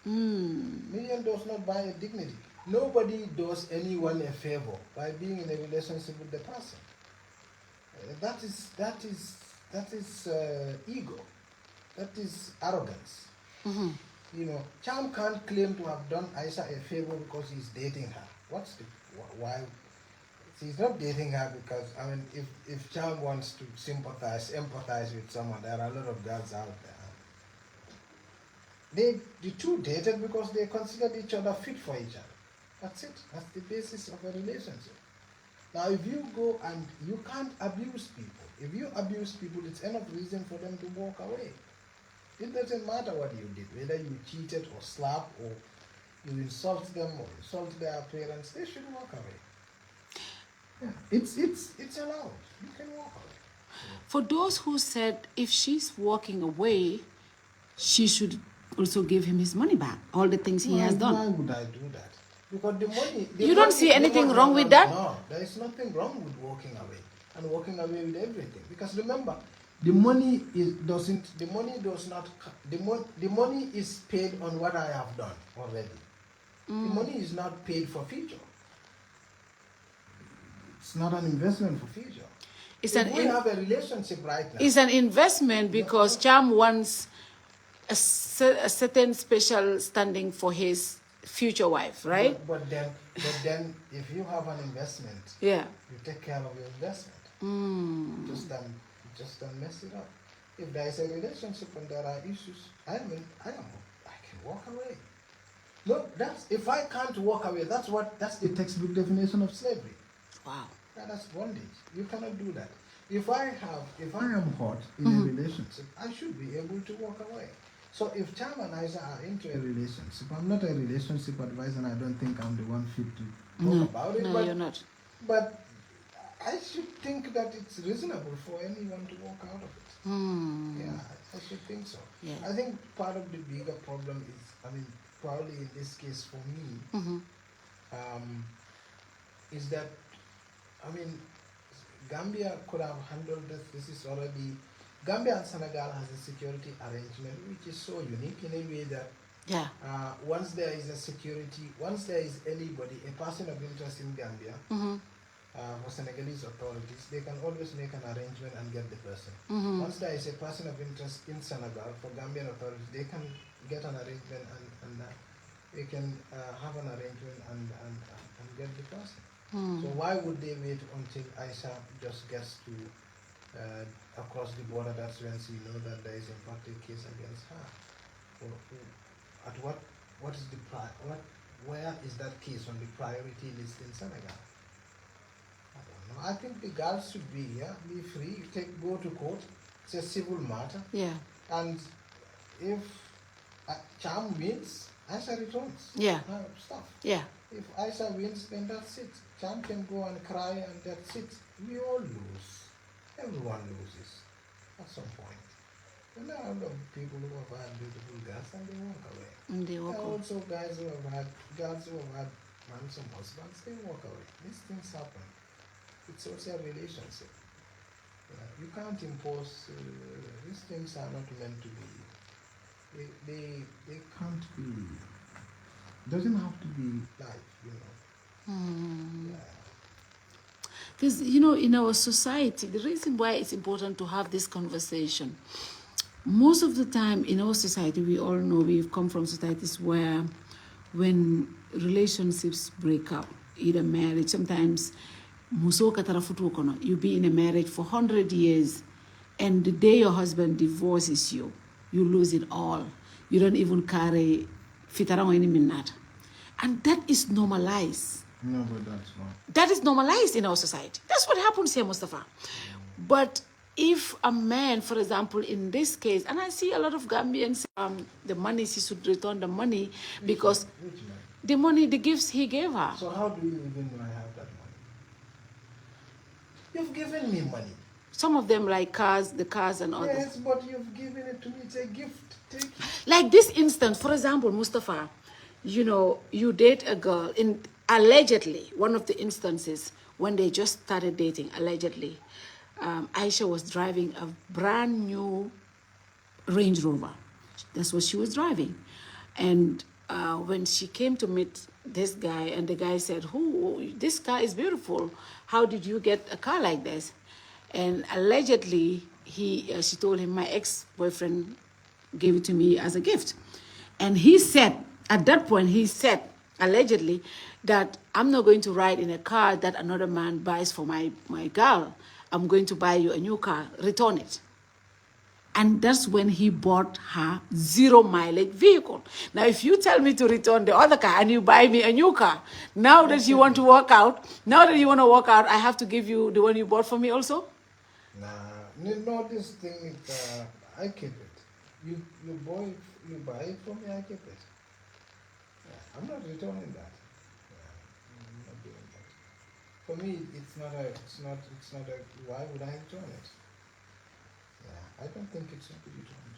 Million does not buy your dignity. nobody does anyone a favor by being in a relationship with the person. That is ego. That is arrogance. You know, Thiam can't claim to have done Aisha a favor because he's dating her. Why? He's not dating her because, I mean, if Thiam wants to empathize with someone, there are a lot of girls out there. The two dated because they considered each other fit for each other. That's it. That's the basis of a relationship. Now, if you go and you can't abuse people, if you abuse people, it's enough reason for them to walk away. It doesn't matter what you did, whether you cheated or slapped or you insult them or insult their parents, they should walk away. Yeah, it's allowed. You can walk away. For those who said if she's walking away, she should also give him his money back, all the things he has done. Why would I do that? Because the money... You don't see anything wrong with that? No, there is nothing wrong with walking away and walking away with everything. Because remember, the money does money is paid on what I have done already. The money is not paid for future. It's not an investment for future. We have a relationship right now. It's an investment because Thiam wants a certain special standing for his future wife, right? But then if you have an investment, yeah, you take care of your investment. Just don't mess it up. If there is a relationship and there are issues, I can walk away. Look, if I can't walk away, that's the textbook definition of slavery. Wow. Yeah, that's bondage. You cannot do that. If I am hot in a relationship, I should be able to walk away. So if Thiam and Aisha are into a relationship, I'm not a relationship advisor and I don't think I'm the one fit to talk about it. No, you're not. But I should think that it's reasonable for anyone to walk out of it. Yeah, I should think so. Yeah. I think part of the bigger problem is, probably in this case for me, is that, Gambia could have handled this. This is already, Gambia and Senegal has a security arrangement which is so unique in a way that once there is anybody, a person of interest in Gambia, for Senegalese authorities, they can always make an arrangement and get the person. Once there is a person of interest in Senegal, for Gambian authorities, they can get an arrangement and they can have an arrangement and get the person. So why would they wait until Aisha just gets to across the border? That's when she knows that there is a party case against her. What is the where is that case on the priority list in Senegal? I don't know. I think the girls should be free. Go to court. It's a civil matter. Yeah. And if Thiam wins, Aisha returns. Yeah. Stuff. Yeah. If Aisha wins, then that's it. Thiam can go and cry and that's it. We all lose. Everyone loses at some point. There are a lot of people who have had beautiful girls and they walk away. There are also guys who have had girls who have had handsome husbands, they walk away. These things happen. It's also a relationship. You can't impose, these things are not meant to be. They can't be. It doesn't have to be life, Because, in our society, the reason why it's important to have this conversation, most of the time in our society, we all know we've come from societies where when relationships break up, either marriage, sometimes you be in a marriage for 100 years, and the day your husband divorces you, you lose it all. You don't even carry fitarango any minute. And that is normalized. No, but that's not. That is normalized in our society. That's what happens here, Mustafa. But if a man, for example, in this case, and I see a lot of Gambians, the money, she should return the money because the money, the gifts he gave her. So how do you even know I have that money? You've given me money. Some of them like cars, the cars and others. Yes, but you've given it to me. It's a gift. Take it. Like this instance, for example, Mustafa, you date a girl in allegedly, one of the instances when they just started dating, allegedly, Aisha was driving a brand new Range Rover. That's what she was driving. And when she came to meet this guy, and the guy said, this car is beautiful. How did you get a car like this? And allegedly, she told him, my ex-boyfriend gave it to me as a gift. And he said, at that point, he said, allegedly, that I'm not going to ride in a car that another man buys for my girl. I'm going to buy you a new car, return it. And that's when he bought her 0 mileage vehicle. Now, if you tell me to return the other car and you buy me a new car, now that you want to walk out, I have to give you the one you bought for me also? Nah, no, this thing, I keep it. You buy it from me, I keep it. Yeah, I'm not returning that. Yeah, I'm not doing that. For me, it's not a, why would I return it? Yeah, I don't think it should be returned.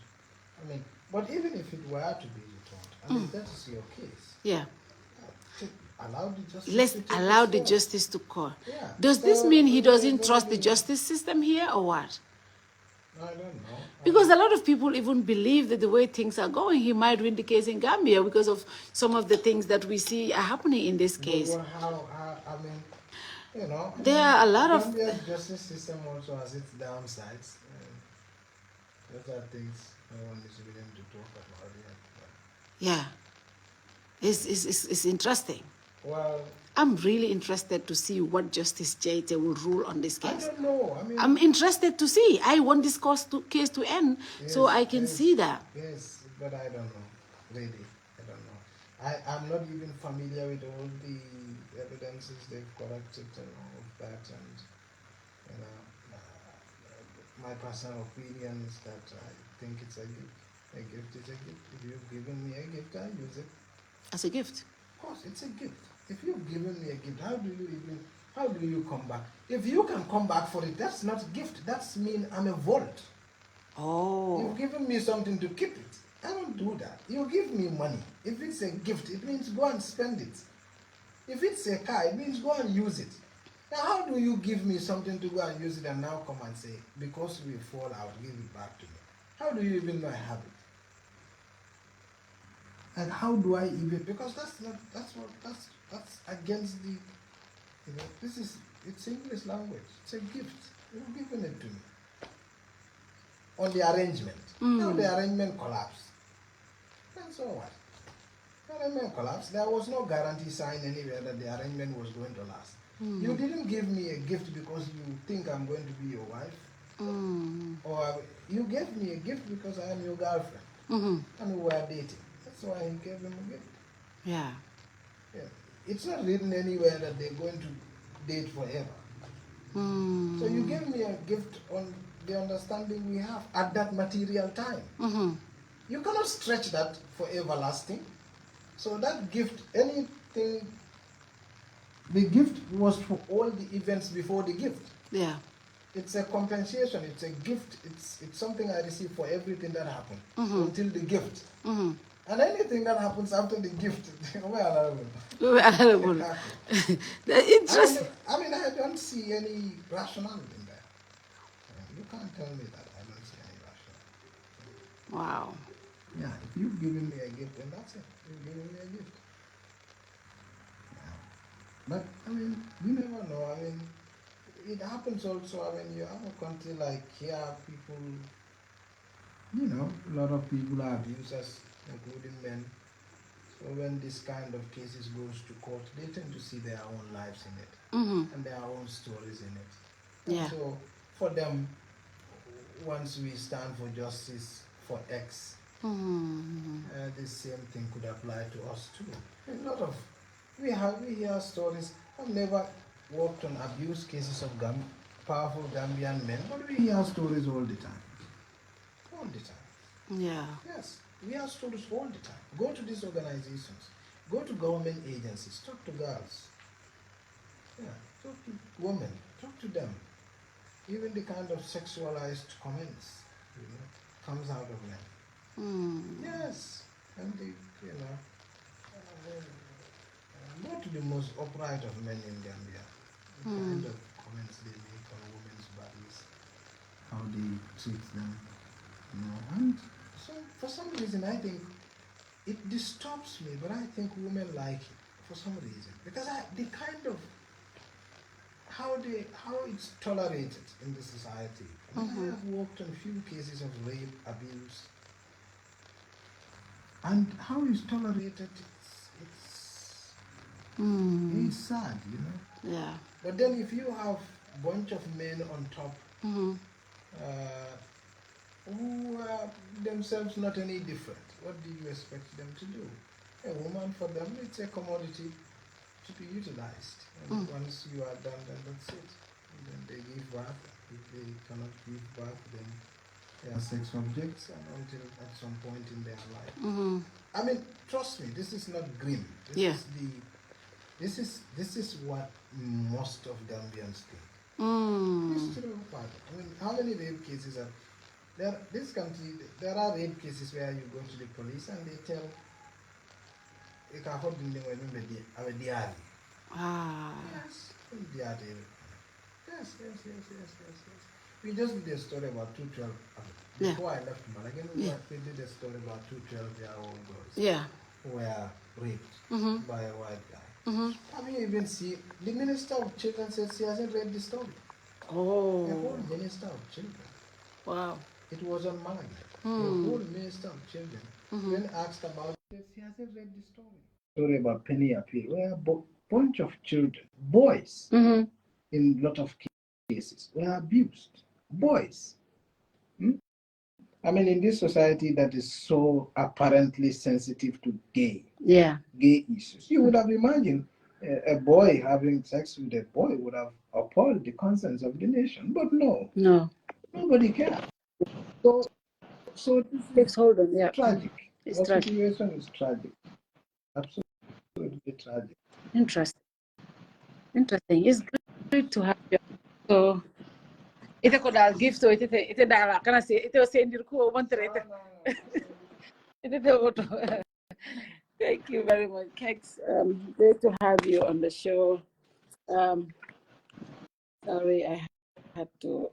I mean, but even if it were to be returned, I mean, that is your case. Yeah. Allow the justice Let's to take allow its the course. justice to call. Yeah. Does this mean he doesn't trust the justice system here, or what? I don't know. Because a lot of people even believe that the way things are going, he might win the case in Gambia because of some of the things that we see are happening in this case. But how, I mean, you know, There are a lot of... Gambia's justice system also has its downsides. Those are things no one is willing to talk about yet. Yeah. It's interesting. Well, I'm really interested to see what Justice Jayte will rule on this case. I don't know. I mean, I'm interested to see. I want this case to end, yes, so I can see that. Yes, but I don't know. Really, I don't know. I'm not even familiar with all the evidences they've collected and all of that. And, you know, my personal opinion is that I think it's a gift. A gift is a gift. If you've given me a gift, I use it. As a gift? Of course, it's a gift. If you've given me a gift, how do you come back? If you can come back for it, that's not a gift. That's mean I'm a vault. Oh. You've given me something to keep it. I don't do that. You give me money. If it's a gift, it means go and spend it. If it's a car, it means go and use it. Now, how do you give me something to go and use it and now come and say, because we fall out, give it back to me? How do you even know I have it? And how do I even, because that's against the, you know, it's English language. It's a gift. You've given it to me. On the arrangement. Now the arrangement collapsed. And so what? The arrangement collapsed. There was no guarantee signed anywhere that the arrangement was going to last. You didn't give me a gift because you think I'm going to be your wife. Or you gave me a gift because I am your girlfriend. And we were dating. That's why he gave him a gift. Yeah. Yeah. It's not written anywhere that they're going to date forever. So you gave me a gift on the understanding we have at that material time. You cannot stretch that for everlasting. So that gift, anything, the gift was for all the events before the gift. Yeah. It's a compensation, it's a gift, it's something I receive for everything that happened until the gift. And anything that happens after the gift, we're allowable. Interesting. I mean, I don't see any rationale in that. You can't tell me that I don't see any rationale. Wow. Yeah, if you've given me a gift, then that's it. You've given me a gift. Yeah. But, I mean, you never know. I mean, it happens also. I mean, you have a country like here, people, you know, a lot of people are abusers, including men. So when this kind of cases goes to court, they tend to see their own lives in it and their own stories in it. Yeah. And so for them, once we stand for justice for X, the same thing could apply to us too. A lot of we hear stories. I've never worked on abuse cases of powerful Gambian men, but we hear stories all the time. All the time. Yeah. Yes, we hear stories all the time. Go to these organizations, go to government agencies, talk to girls. Yeah, talk to women, talk to them. Even the kind of sexualized comments, you know, comes out of them. Yes, and they, you know, go to the most upright of men in Gambia. The kind of comments they make on women's bodies, how they treat them, you know. And so, for some reason, I think it disturbs me, but I think women like it for some reason because the kind of how it's tolerated in the society. I mean, I have worked on a few cases of rape, abuse, and how it's tolerated. It's sad, you know. Yeah. But then if you have a bunch of men on top uh, who are themselves not any different, what do you expect them to do? A woman, for them, it's a commodity to be utilized. And once you are done, then that's it. And then they give birth. If they cannot give birth, then they are sex objects until at some point in their life. I mean, trust me, this is not grim. This is what most of Gambians think. It's true, but I mean, how many rape cases are there? This country, there are rape cases where you go to the police and they tell you can hold them when they are Yes, yes. We just did a story about 212. Before I left Malagan, we did a story about 212-year-old girls. Yeah. Who were raped by a white guy. Have you even seen the Minister of Children says she hasn't read the story? Oh. The whole Minister of Children. Wow. It was on Malagan. The whole Minister of Children, when asked about it, she hasn't read the story. Story about Penny Appeal, where a bunch of children, boys, in a lot of cases, were abused. Boys. I mean, in this society that is so apparently sensitive to gay issues, you would have imagined a boy having sex with a boy would have appalled the conscience of the nation. But no, nobody cares. So this is tragic. The situation is tragic. Absolutely tragic. Interesting. It's great to have you. So, ite ko dal gift o ite dala kana se ite o sendir ko montere ite. Ite auto. Thank you very much, Kex. Great to have you on the show. Sorry, I had to.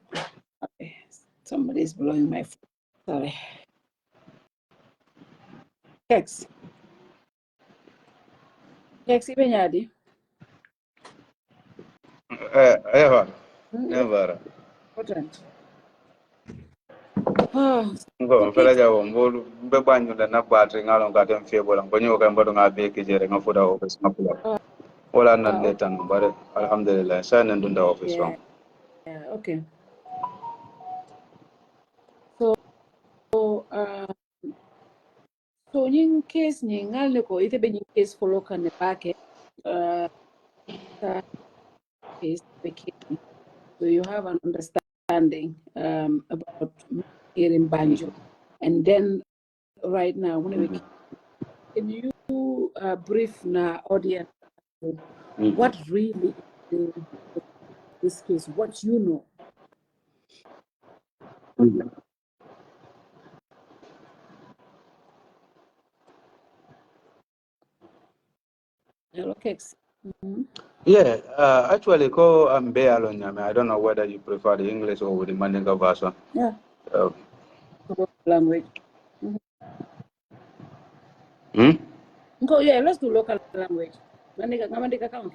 Okay, somebody's blowing my phone. Sorry. Kex. Kex, ibe nyadi? Eva, never. Important. Ngo fela jawo mbolu be banyu da na batri ngalo ngatem febo lang banyu ka mbado ngabe ke jere ngafuda office ngapula. Wala nan letan bare alhamdulillah sa nan dunda office wang. Yeah, okay. So in case ni ngal ko ite be case follow kan ne pake case so you have an understanding about hearing banjo, and then right now can you brief na audience what really is this case, what you know? Hello, Kex. Yeah, actually, ko ambe alonyame. I don't know whether you prefer the English or the Mandinka version. Yeah. Language. Yeah, let's do local language. Mandinka count.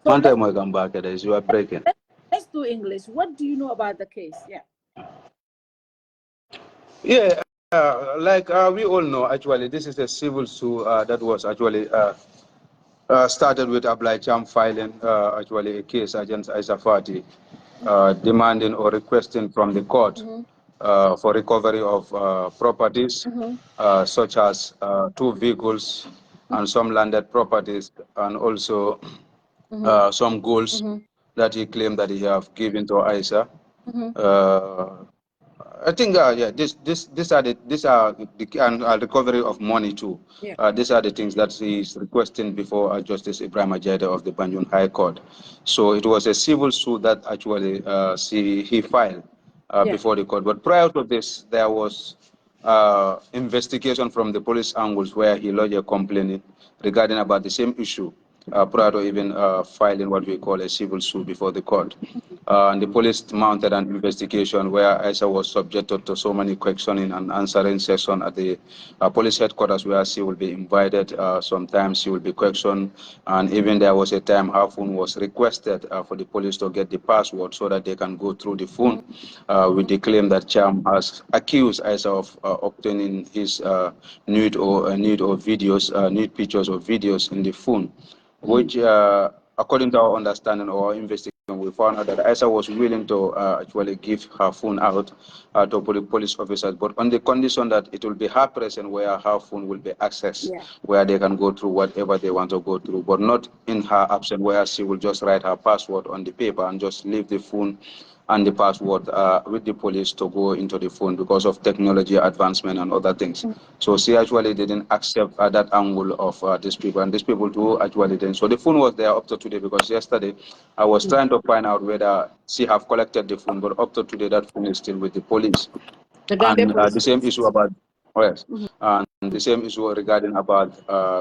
Mante mo gamba kada is you are breaking. Let's do English. What do you know about the case? Yeah. Yeah, like we all know, actually, this is a civil suit that was actually started with Abdoulaye Thiam filing actually a case against Aisha Fatou, demanding or requesting from the court for recovery of properties such as 2 vehicles and some landed properties, and also some goals that he claimed that he have given to Aisha. I think these are the and recovery of money too. Yeah. These are the things that he is requesting before Justice Ibrahim Ajede of the Banjul High Court. So it was a civil suit that actually he filed before the court. But prior to this, there was investigation from the police angles where he lodged a complaint regarding about the same issue prior to even filing what we call a civil suit before the court. And the police mounted an investigation where Aisha was subjected to so many questioning and answering sessions at the police headquarters, where she will be invited. Sometimes she will be questioned, and even there was a time her phone was requested for the police to get the password so that they can go through the phone with the claim that Thiam has accused Aisha of obtaining his nude or videos, nude pictures or videos in the phone, which, according to our understanding or our investigation, we found out that Aisha was willing to actually give her phone out to police officers, but on the condition that it will be her presence where her phone will be accessed, where they can go through whatever they want to go through, but not in her absence, where she will just write her password on the paper and just leave the phone and the password with the police to go into the phone because of technology advancement and other things. So she actually didn't accept that angle of these people, and these people too actually didn't. So the phone was there up to today, because yesterday I was trying to find out whether she have collected the phone, but up to today that phone is still with the police. The Gambia And police the same force. issue about, oh yes, and the same issue regarding about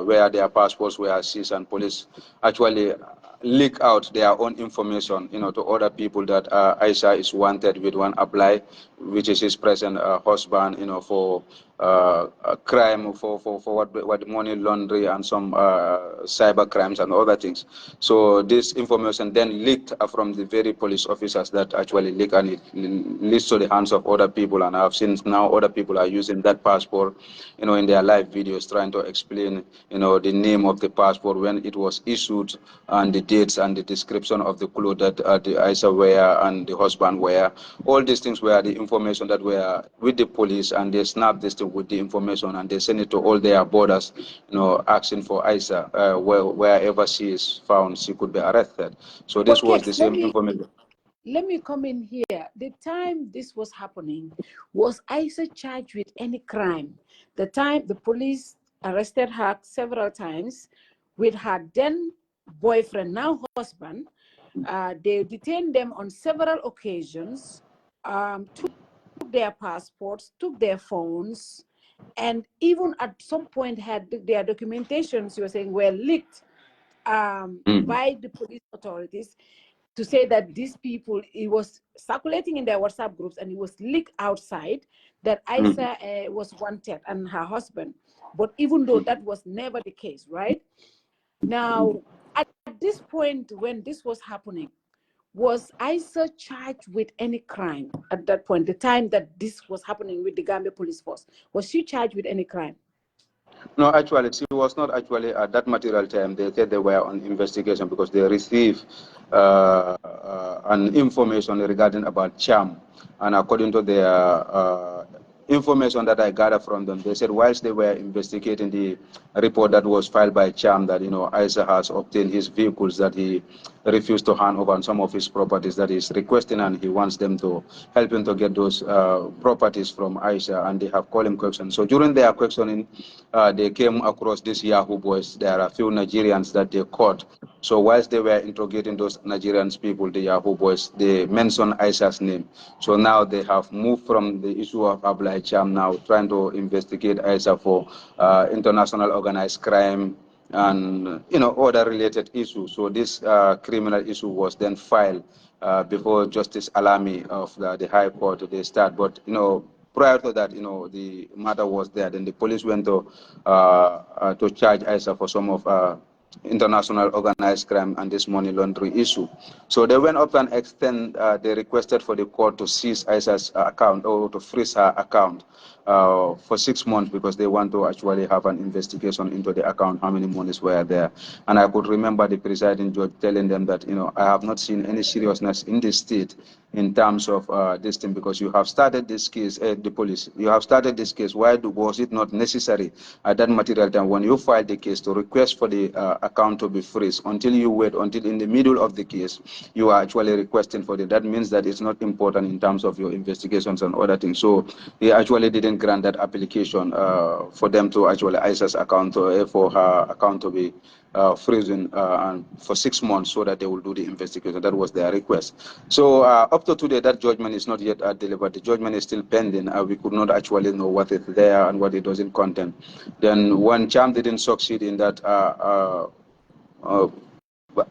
where their passports were seized, and police actually leak out their own information, to other people that Aisha is wanted with one Abdoulaye, which is his present husband, for a crime, for what money laundering and some cyber crimes and other things. So this information then leaked from the very police officers that actually leak, and it leads to the hands of other people. And I've seen now other people are using that passport, in their live videos, trying to explain, the name of the passport, when it was issued, and the dates and the description of the clothes that the Aisha wear and the husband wear. All these things were the information that were with the police, and they snapped this thing with the information and they send it to all their borders, asking for Aisha, wherever she is found, she could be arrested. So this But was Kex, the same information. let me come in here. The time this was happening, was Aisha charged with any crime? The time the police arrested her several times with her then boyfriend, now husband, they detained them on several occasions, took their passports, took their phones, and even at some point had their documentations, you were saying, were leaked by the police authorities, to say that these people, it was circulating in their WhatsApp groups and it was leaked outside that Aisha was wanted and her husband. But even though that was never the case, right? Now, at this point, when this was happening, was Aisha charged with any crime at that point, the time that this was happening with the Gambia police force? Was she charged with any crime? No, actually, she was not actually at that material time. They said they were on investigation because they received an information regarding about Thiam. And according to their information that I gathered from them, they said whilst they were investigating the report that was filed by Thiam, that, Aisha has obtained his vehicles that he refused to hand over, and some of his properties that he's requesting, and he wants them to help him to get those properties from Aisha, and they have called him questions. So during their questioning, they came across these Yahoo boys. There are a few Nigerians that they caught. So whilst they were interrogating those Nigerian people, the Yahoo boys, they mentioned Aisha's name. So now they have moved from the issue of Abdoulaye Thiam, now trying to investigate Aisha for international organized crime and other related issues. So this criminal issue was then filed before Justice Alami of the High Court. They start, but prior to that, the matter was there. Then the police went to charge Aisha for some of international organized crime and this money laundering issue. So they went up and extend, they requested for the court to seize Aisha's account, or to freeze her account for 6 months, because they want to actually have an investigation into the account, how many monies were there. And I could remember the presiding judge telling them that, I have not seen any seriousness in this state in terms of this thing, because you have started this case, the police, you have started this case. Why was it not necessary at that material time when you filed the case to request for the account to be freeze, until you wait until in the middle of the case you are actually requesting for it? That means that it's not important in terms of your investigations and other things. So they actually didn't grant that application for them to actually Aisha's account for her account to be freezing and for 6 months, so that they will do the investigation. That was their request. So up to today, that judgment is not yet delivered. The judgment is still pending. We could not actually know what is there and what it doesn't contain. Then when Thiam didn't succeed in that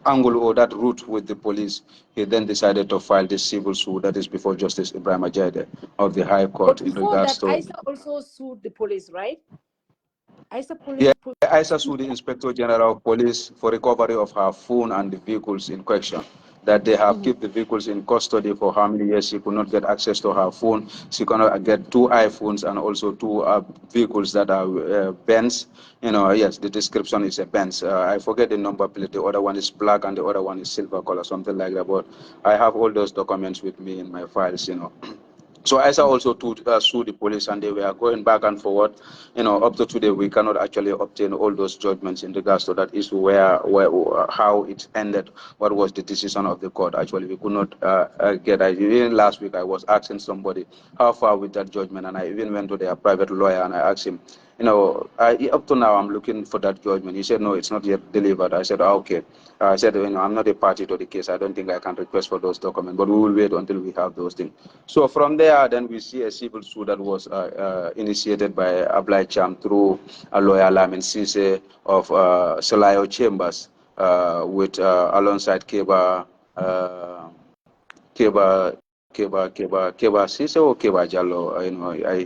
angle or that route with the police, he then decided to file this civil suit that is before Justice Ibrahim Ajede of the High Court But in before regards that, to. Aisha also sued the police, right? Aisha Yeah, police. Aisha sued the Inspector General of Police for recovery of her phone and the vehicles in question. That they have kept the vehicles in custody for how many years she could not get access to her phone. She cannot get 2 iPhones and also 2 vehicles that are Benz. Yes, the description is a Benz. I forget the number plate. The other one is black and the other one is silver color, something like that. But I have all those documents with me in my files. So Aisha also sued the police, and they were going back and forward. Up to today, we cannot actually obtain all those judgments in regards to that issue, how it ended, what was the decision of the court. Actually, we could not get. Even last week, I was asking somebody how far with that judgment, and I even went to their private lawyer and I asked him, up to now, I'm looking for that judgment. He said, no, it's not yet delivered. I said, okay. I said, I'm not a party to the case. I don't think I can request for those documents, but we will wait until we have those things. So from there, then we see a civil suit that was initiated by Abdoulaye Thiam through a lawyer, Lamin Sise of Solayo Chambers, with alongside Keba Keba Sise or Keba Jallo.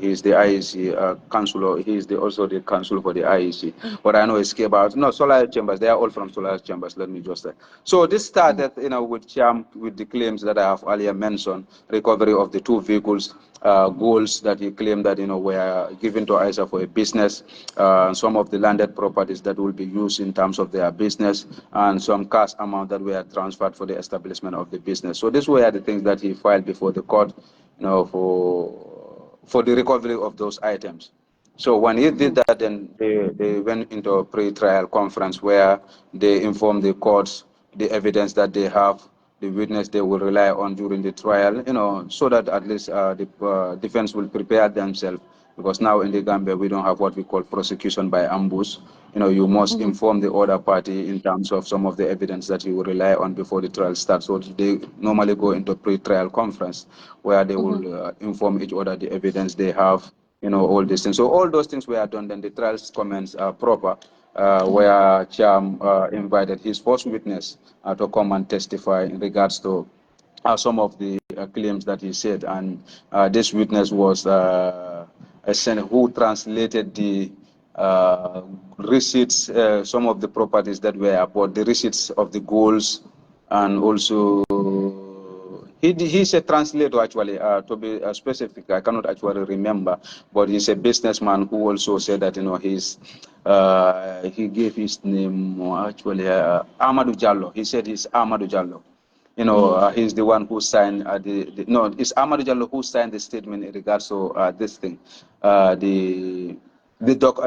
He's the IEC councillor. He's also the council for the IEC. What I know is Keba. No, Solar Chambers. They are all from Solar Chambers. Let me just say. So this started, with Thiam, with the claims that I have earlier mentioned, recovery of the 2 vehicles, goals that he claimed that were given to Aisha for a business, some of the landed properties that will be used in terms of their business, and some cash amount that were transferred for the establishment of the business. So these were the things that he filed before the court, for the recovery of those items. So when he did that, then they went into a pre-trial conference where they informed the courts the evidence that they have, the witness they will rely on during the trial, so that at least the defense will prepare themselves. Because now in the Gambia, we don't have what we call prosecution by ambush. You must inform the other party in terms of some of the evidence that you will rely on before the trial starts. So they normally go into pre-trial conference where they will inform each other the evidence they have, all these things. So all those things were done. Then the trials comments are proper, where Thiam invited his first witness to come and testify in regards to some of the claims that he said. And this witness was a senator who translated the receipts, some of the properties that were bought, the receipts of the goals, and also he's a translator actually. To be specific, I cannot actually remember, but he's a businessman who also said that he gave his name actually Amadou Jallo. He said he's Amadou Jallo. He's the one who signed no, it's Amadou Jallo who signed the statement in regards to this thing, the doc,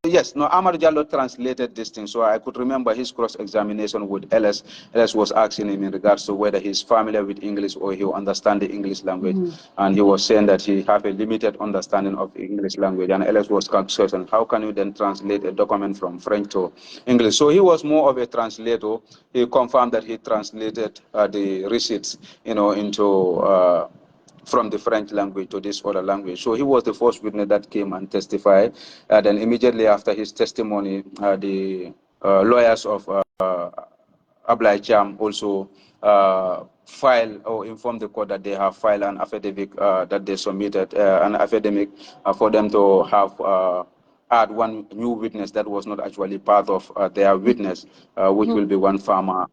yes, no, Amadou Jallo translated this thing, so I could remember his cross-examination with Ellis. Ellis was asking him in regards to whether he's familiar with English or he understand the English language, and he was saying that he have a limited understanding of the English language, and Ellis was concerned, how can you then translate a document from French to English? So he was more of a translator. He confirmed that he translated the receipts, into from the French language to this other language. So he was the first witness that came and testified. Then immediately after his testimony, the lawyers of Abdoulaye Thiam also filed or informed the court that they have filed an affidavit that they submitted, an affidavit for them to have add one new witness that was not actually part of their witness, which will be one farmer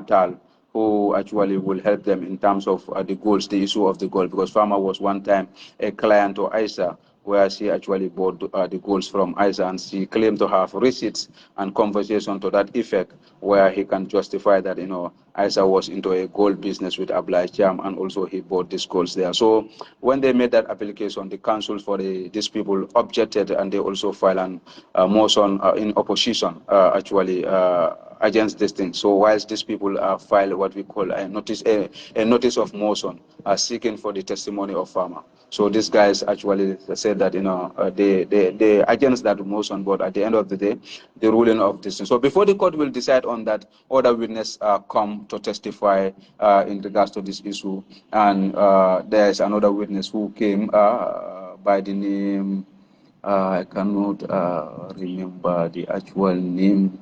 Tal, who actually will help them in terms of the goals, the issue of the goal, because farmer was one time a client to Aisha, where she actually bought the goals from Aisha, and she claimed to have receipts and conversation to that effect, where he can justify that Aisha was into a gold business with Abdoulaye Thiam, and also he bought these golds there. So when they made that application, the council for these people objected, and they also filed an motion in opposition, actually, against this thing. So whilst these people filed what we call a notice of motion, seeking for the testimony of farmer. So these guys actually said that they against that motion, but at the end of the day, the ruling of this thing. So before the court will decide on that, other witnesses come to testify in regards to this issue, and there is another witness who came by the name, I cannot remember the actual name.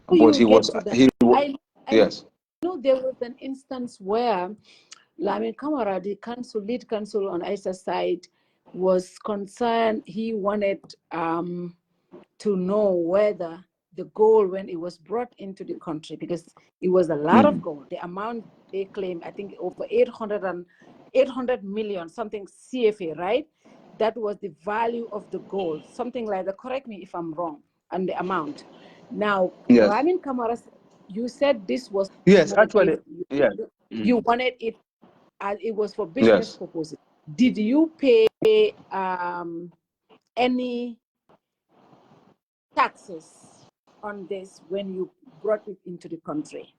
but he was, get to that? I yes. know there was an instance where Lamin Kamara, the lead counsel on Aisha's side, was concerned. He wanted to know whether the gold, when it was brought into the country, because it was a lot of gold, the amount they claim, I think over 800 million, something CFA, right? That was the value of the gold, something like that. Correct me if I'm wrong on the amount. Now, Yes. Lamin Kamara, you said this was Yes, not a actually, gift. yes. You wanted it as it was for business Yes. purposes. Did you pay any taxes on this when you brought it into the country?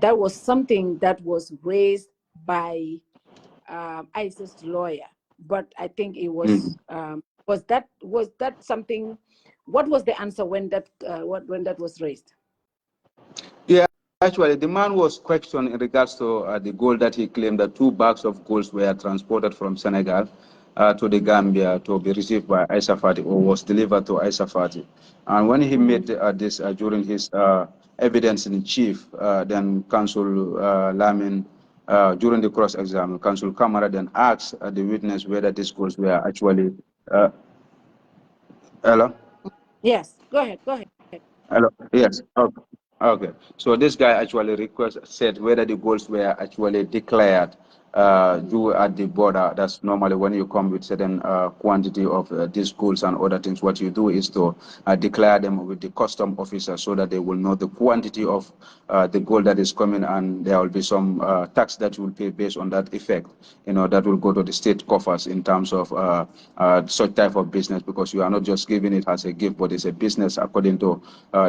That was something that was raised by Aisha's lawyer, but I think it was that something? What was the answer when that when that was raised? Yeah, actually, the man was questioned in regards to the gold that he claimed that 2 bags of gold were transported from Senegal to the Gambia to be received by Aisha Fati, or was delivered to Aisha Fati. And when he made this during his evidence in chief, then Counsel Lamin, during the cross exam, Counsel Kamara then asked the witness whether these golds were actually. Hello? Yes, go ahead. Hello. Yes. Okay. Okay. So this guy actually said whether the goals were actually declared due at the border. That's normally when you come with certain quantity of these goods and other things. What you do is to declare them with the custom officer so that they will know the quantity of the gold that is coming, and there will be some tax that you will pay based on that effect. That will go to the state coffers in terms of such type of business, because you are not just giving it as a gift, but it's a business according to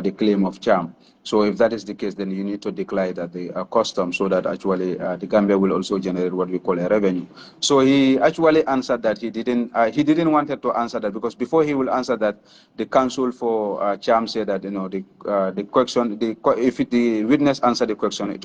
the claim of Thiam. So if that is the case, then you need to declare that the custom, so that actually the Gambia will also generate what we call a revenue. So he actually answered that he didn't wanted to answer that, because before he will answer that, the counsel for Thiam said that the question, if the witness answer the question, it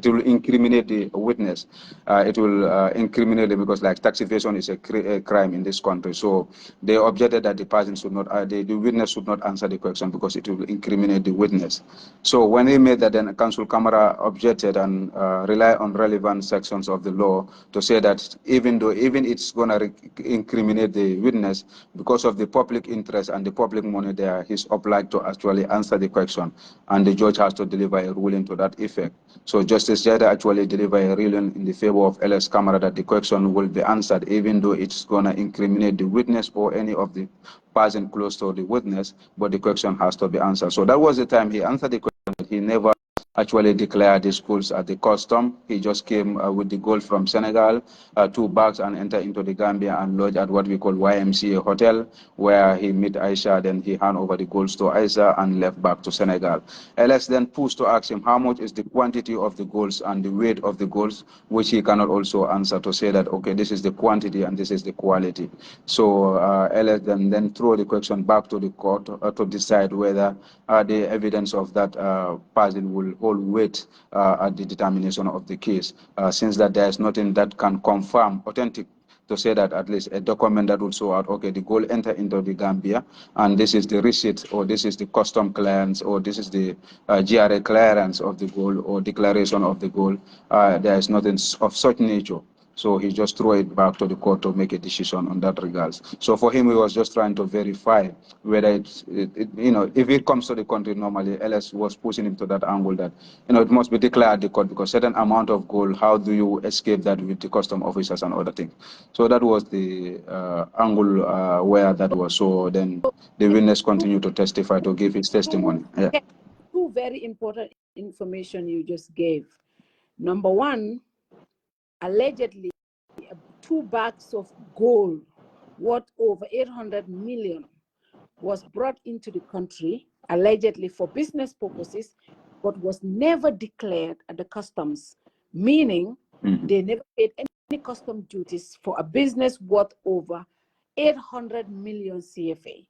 will incriminate the witness. It will incriminate them, because like tax evasion is a crime in this country. So they objected that the person should not, the witness should not answer the question, because it will incriminate the witness. So when he made that, then Counsel Camara objected and rely on relevant sections of the law to say that even it's going to incriminate the witness, because of the public interest and the public money there, he's obliged to actually answer the question, and the judge has to deliver a ruling to that effect. So Justice Jada actually delivered a ruling in the favor of LS Camara that the question will be answered, even though it's going to incriminate the witness or any of the person close to the witness, but the question has to be answered. So that was the time he answered the question. He never actually declared the schools at the custom. He just came with the gold from Senegal, 2 bags, and entered into the Gambia and lodged at what we call YMCA Hotel, where he met Aisha. Then he handed over the golds to Aisha and left back to Senegal. LS then pushed to ask him how much is the quantity of the golds and the weight of the golds, which he cannot also answer, to say that, okay, this is the quantity and this is the quality. So LS then threw the question back to the court to decide whether the evidence of that person will hold weight at the determination of the case, since that there is nothing that can confirm authentic to say that at least a document that will show out, okay, the gold entered into the Gambia, and this is the receipt, or this is the custom clearance, or this is the GRA clearance of the gold, or declaration of the gold. There is nothing of such nature. So he just threw it back to the court to make a decision on that regards. So for him, he was just trying to verify whether if it comes to the country normally, LS was pushing him to that angle that, it must be declared at the court, because certain amount of gold, how do you escape that with the custom officers and other things? So that was the angle where that was. So then the witness continued to testify, to give his testimony. Yeah. Two very important information you just gave. Number one, allegedly 2 bags of gold worth over 800 million was brought into the country, allegedly for business purposes, but was never declared at the customs, meaning they never paid any custom duties for a business worth over 800 million CFA.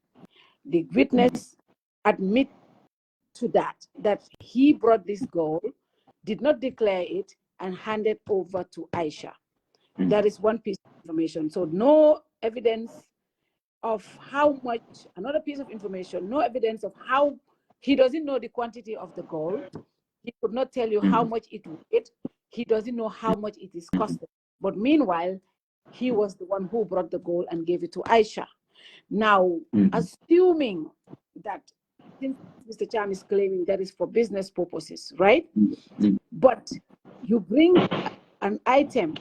The witness admit to that he brought this gold, did not declare it, and handed over to Aisha. That is one piece of information. So no evidence of how much, another piece of information, no evidence of how He doesn't know the quantity of the gold. He could not tell you how much it weighed. He doesn't know how much it is costing. But meanwhile, he was the one who brought the gold and gave it to Aisha. Now, assuming that since Mr. Thiam is claiming that is for business purposes, right? But you bring an item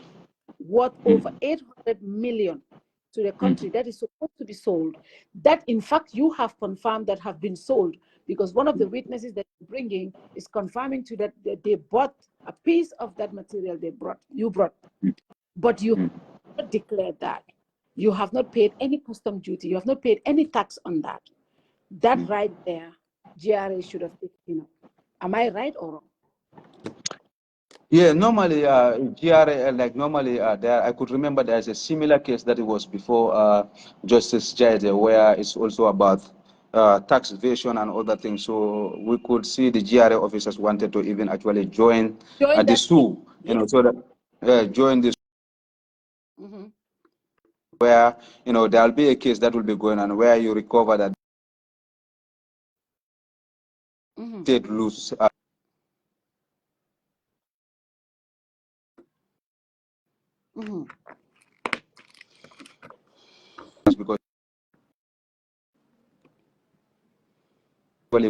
worth over 800 million to the country that is supposed to be sold, that in fact you have confirmed that have been sold, because one of the witnesses that you're bringing is confirming to that they bought a piece of that material you brought, but you have not declared that. You have not paid any custom duty. You have not paid any tax on that. That right there, GRA should have taken up. Am I right or wrong? Yeah, normally, GRA, like normally, there I could remember there's a similar case that it was before Justice Jaide, where it's also about tax evasion and other things. So we could see the GRA officers wanted to even actually join the SU, so that join this, where there'll be a case that will be going on where you recover that state lose. Because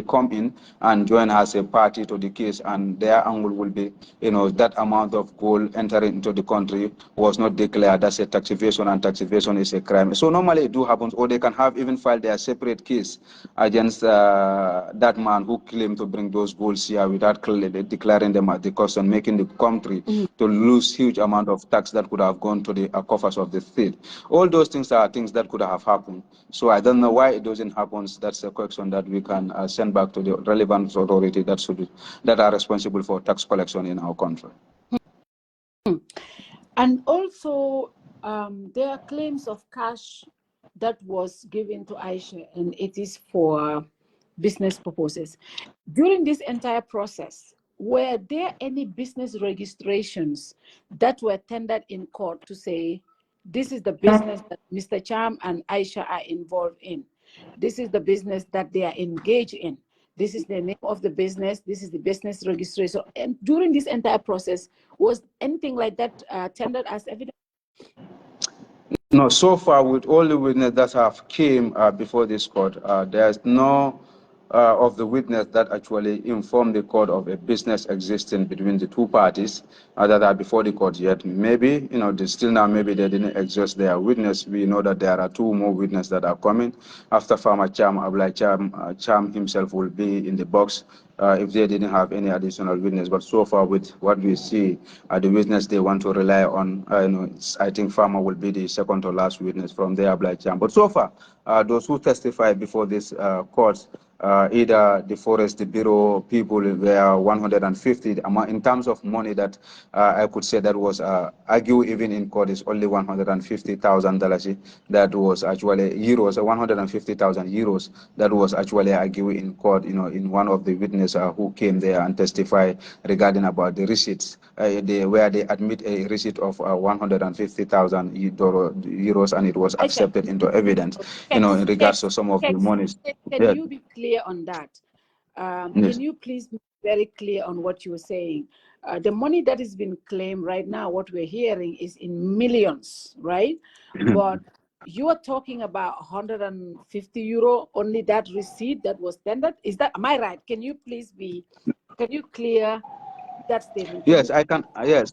come in and join as a party to the case, and their angle will be, that amount of gold entering into the country was not declared as a tax evasion, and tax evasion is a crime. So normally it do happen, or they can have even filed their separate case against that man who claimed to bring those golds here without clearly declaring them at the cost and making the country to lose huge amount of tax that could have gone to the coffers of the state. All those things are things that could have happened. So I don't know why it doesn't happen. That's a question that we can send back to the relevant authority that are responsible for tax collection in our country. And also, there are claims of cash that was given to Aisha, and it is for business purposes. During this entire process, were there any business registrations that were tendered in court to say, this is the business that Mr. Thiam and Aisha are involved in? This is the business that they are engaged in. This is the name of the business. This is the business registration. And during this entire process, was anything like that tendered as evidence? No, so far with all the witnesses that have came before this court, there's no of the witness that actually informed the court of a business existing between the two parties that are before the court yet. Maybe, still now, maybe they didn't exhaust their witness. We know that there are two more witnesses that are coming. After Farmer Thiam, Abdoulaye Thiam himself will be in the box if they didn't have any additional witness. But so far with what we see, the witness they want to rely on, I think Farmer will be the second to last witness from there, Abdoulaye Thiam. But so far, those who testify before this court, either the Forest Bureau people were 150. In terms of money that I could say that was argued even in court is only $150,000. That was actually euros, 150,000 euros. That was actually argued in court, in one of the witnesses who came there and testified regarding about the receipts, where they admit a receipt of 150,000 euros, and it was accepted into evidence, in regards to some of the monies. Can you be clear on that? Yes. Can you please be very clear on what you were saying? The money that is being claimed right now, what we're hearing is in millions, right? But you are talking about 150 euro, only that receipt that was tendered. Am I right? Can you clear that statement? Yes, I can. Yes.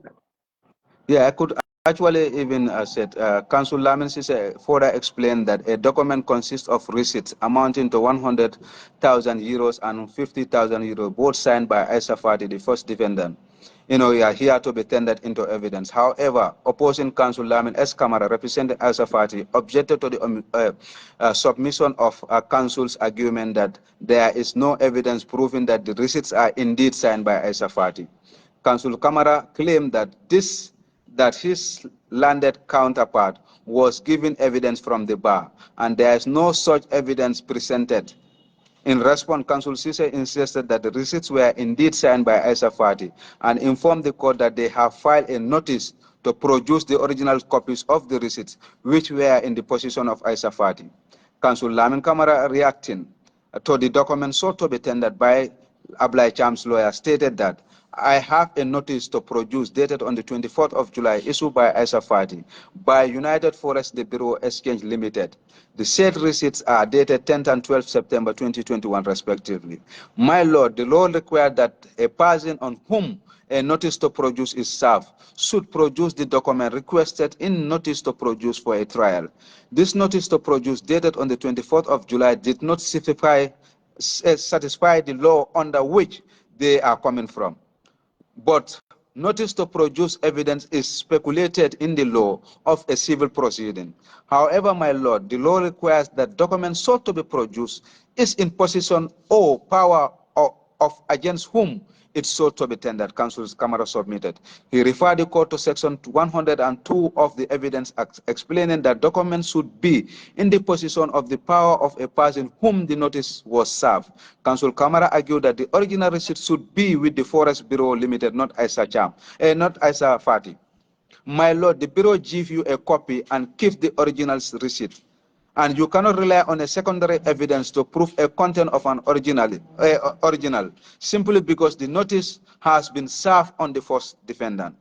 Yeah, I could actually even said, Council Lamin further explained that a document consists of receipts amounting to 100,000 euros and 50,000 euros, both signed by Aisha Fatou, the first defendant. We are here to be tendered into evidence. However, opposing counsel Lamin S. Kamara, representing Aisha Fatou, objected to the submission of counsel's argument that there is no evidence proving that the receipts are indeed signed by Aisha Fatou. Counsel Kamara claimed that his landed counterpart was given evidence from the bar, and there is no such evidence presented. In response, Counsel Sise insisted that the receipts were indeed signed by Aisha Fatou and informed the court that they have filed a notice to produce the original copies of the receipts, which were in the possession of Aisha Fatou. Counsel Lamin Kamara reacting to the document sought to be tendered by Abdoulaye Thiam's lawyer stated that I have a notice to produce dated on the 24th of July issued by Aisha Fatou by United Forest the Bureau Exchange Limited. The said receipts are dated 10th and 12th September 2021 respectively. My lord, the law required that a person on whom a notice to produce is served should produce the document requested in notice to produce for a trial. This notice to produce dated on the 24th of July did not satisfy the law under which they are coming from. But notice to produce evidence is speculated in the law of a civil proceeding. However, my lord, the law requires that documents sought to be produced is in possession or power of against whom it sought to be tendered. Council's Camera submitted. He referred the court to section 102 of the evidence act, explaining that documents should be in the possession of the power of a person whom the notice was served. Council Camera argued that the original receipt should be with the Forest Bureau Limited, not Aisha Thiam, not Aisha Fatou. My lord, the Bureau give you a copy and keep the original receipt. And you cannot rely on a secondary evidence to prove a content of an original, simply because the notice has been served on the first defendant.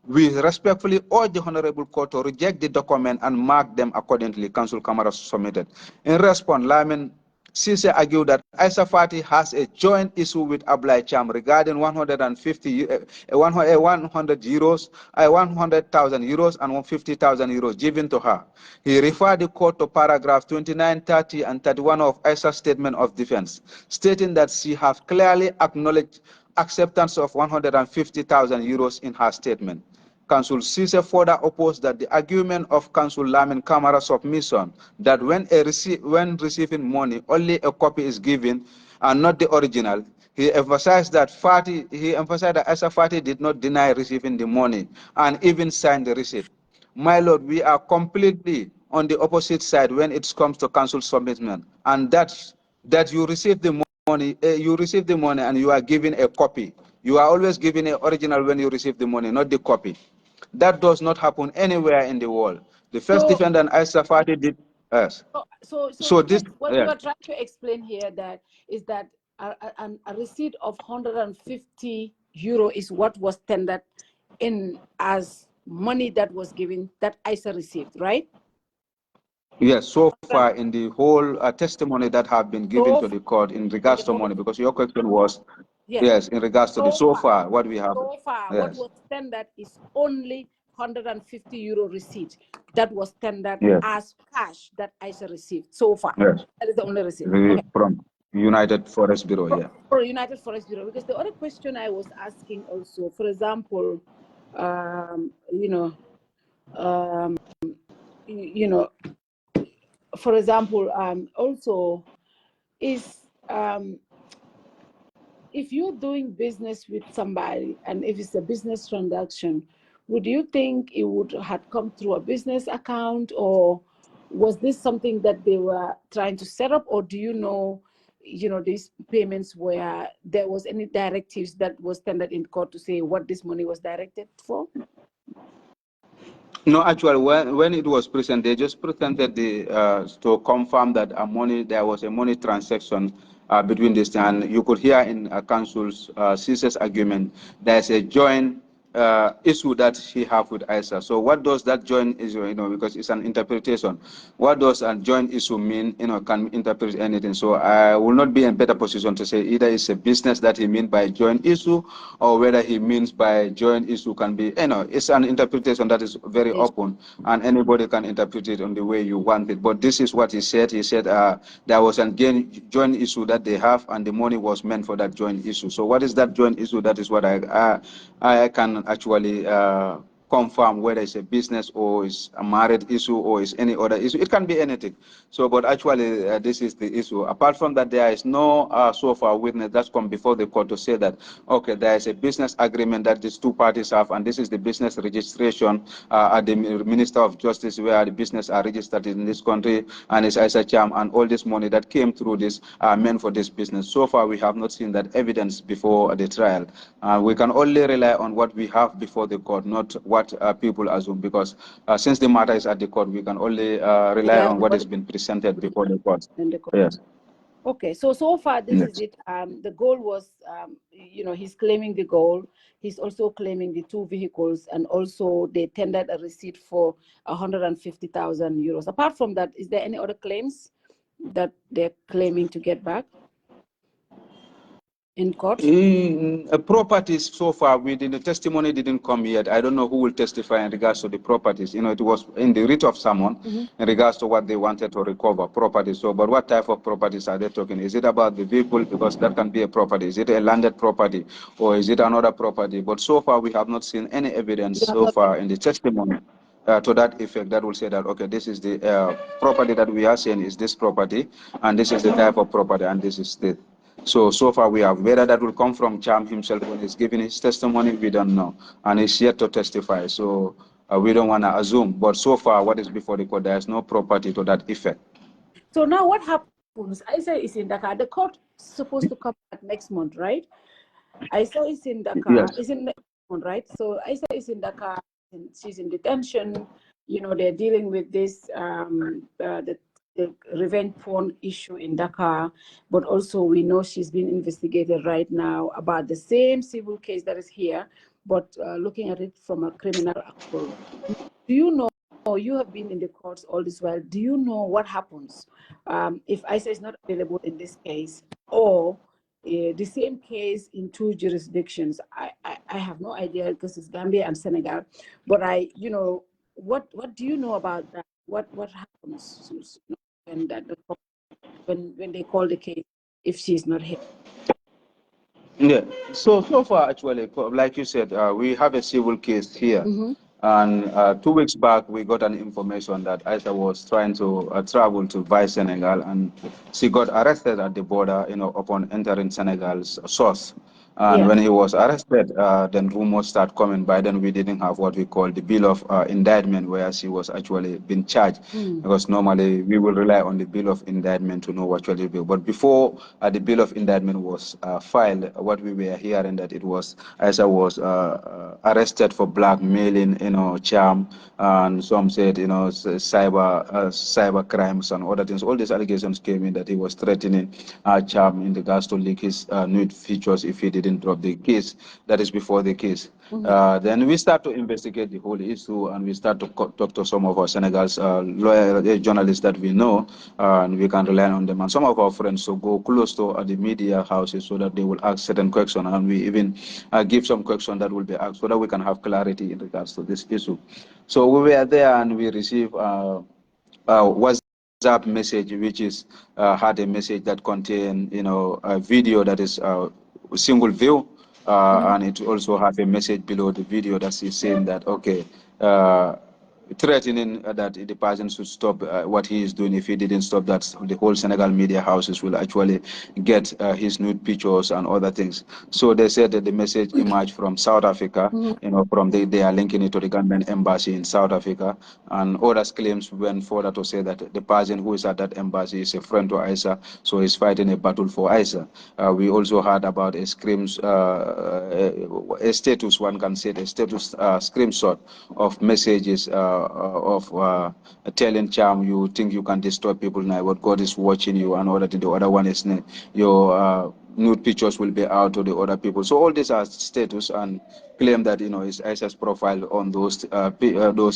We respectfully urge the Honorable Court to reject the document and mark them accordingly, Council Camara submitted. In response, Lyman Sise argued that Aisha Fatou has a joint issue with Abdoulaye Thiam regarding 100 euros, 100,000 euros and 150,000 euros given to her. He referred the court to paragraph 29, 30 and 31 of Aisha's statement of defense, stating that she has clearly acknowledged acceptance of 150,000 euros in her statement. Council Sise further opposed that the argument of Council Lamin Kamara submission that when receiving money, only a copy is given and not the original. He emphasized that Aisha Fatou did not deny receiving the money and even signed the receipt. My lord, we are completely on the opposite side when it comes to council submission, and that you receive the money, and you are given a copy. You are always given an original when you receive the money, not the copy. That does not happen anywhere in the world. The first defendant, Aisha Fatou, did. Yes. So this, what you are trying to explain here that is that a receipt of 150 euro is what was tendered in as money that was given that Aisha received, right? Yes, so far in the whole testimony that have been given to the court in regards to money, because your question was, yes, in regards to so far, what we have. So far, what was tendered is only 150 euro receipt that was tendered as cash that Aisha received so far. Yes. That is the only receipt. From United Forest Bureau, For United Forest Bureau, because the other question I was asking also, for example, for example, also is if you're doing business with somebody and if it's a business transaction, would you think it would have come through a business account, or was this something that they were trying to set up, or do you know these payments where there was any directives that was tendered in court to say what this money was directed for? No, actually, when it was presented, they just presented to confirm that there was a money transaction between this, and you could hear in council's Caesar's argument, there's a joint issue that he have with Aisha. So what does that joint issue, because it's an interpretation, what does a joint issue mean, can interpret anything. So I will not be in better position to say either it's a business that he means by joint issue, or whether he means by joint issue can be, it's an interpretation that is very open, and anybody can interpret it on the way you want it. But this is what he said. He said there was a joint issue that they have, and the money was meant for that joint issue. So what is that joint issue? That is what I can actually confirm whether it's a business or it's a married issue or it's any other issue. It can be anything. So, but actually, this is the issue. Apart from that, there is no so far witness that's come before the court to say that, okay, there is a business agreement that these two parties have, and this is the business registration at the Minister of Justice where the business are registered in this country, and it's Aisha Thiam, and all this money that came through this are meant for this business. So far, we have not seen that evidence before the trial. We can only rely on what we have before the court, not what people assume, because since the matter is at the court, we can only rely on what has been presented before the court. Yes. Okay, so far this is Yes. it. The goal was, he's claiming the goal. He's also claiming the 2 vehicles, and also they tendered a receipt for 150,000 euros. Apart from that, is there any other claims that they're claiming to get back in court? Properties so far within the testimony didn't come yet. I don't know who will testify in regards to the properties. It was in the writ of someone in regards to what they wanted to recover properties. So, but what type of properties are they talking? Is it about the vehicle, because that can be a property? Is it a landed property, or is it another property? But so far we have not seen any evidence You have so not far in the testimony. To that effect, that will say that, okay, this is the property that we are saying is this property, and this is the type of property, and this is the. So far we have, whether that will come from Thiam himself when he's giving his testimony, we don't know, and he's yet to testify. So we don't want to assume, but so far what is before the court, there is no property to that effect. So now what happens? Aisha is in Dakar. The court is supposed to come back next month, right? Aisha is in Dakar. Yes. Is in next month, right? So Aisha is in Dakar. And she's in detention. They're dealing with this the revenge porn issue in Dakar, but also we know she's being investigated right now about the same civil case that is here, but looking at it from a criminal angle. Do you know? You have been in the courts all this while. Do you know what happens if Aisha is not available in this case, or the same case in 2 jurisdictions? I have no idea, because it's Gambia and Senegal. But what do you know about that? What happens when when they call the case if she's not here? Yeah. So far, actually, like you said, we have a civil case here, and 2 weeks back we got an information that Aisha was trying to travel to Vice Senegal, and she got arrested at the border, upon entering Senegal's source. And Yeah. when he was arrested, then rumors start coming. By then, we didn't have what we call the bill of indictment, where she was actually being charged. Because normally we will rely on the bill of indictment to know what actually bill. But before the bill of indictment was filed, what we were hearing that it was Aisha was arrested for blackmailing, Thiam, and some said, cyber crimes and other things. All these allegations came in that he was threatening Thiam in regards to leak his nude features if he didn't drop the case. That is before the case. Then we start to investigate the whole issue, and we start to talk to some of our Senegal's lawyer journalists that we know, and we can rely on them. And some of our friends so go close to the media houses so that they will ask certain questions, and we even give some questions that will be asked so that we can have clarity in regards to this issue. So we were there, and we received WhatsApp message, which is had a message that contained, a video that is single view, and it also had a message below the video that is saying that, okay, threatening that the person should stop what he is doing. If he didn't stop that, the whole Senegal media houses will actually get his nude pictures and other things. So they said that the message emerged from South Africa, they are linking it to the government embassy in South Africa, and others claims went further to say that the person who is at that embassy is a friend to Aisha, so he's fighting a battle for Aisha. We also heard about a status, one can say, a status screenshot of messages of telling Thiam, you think you can destroy people now, but God is watching you, and the other one is your nude pictures will be out to the other people. So all these are status, and claim that is Aisha's profile on those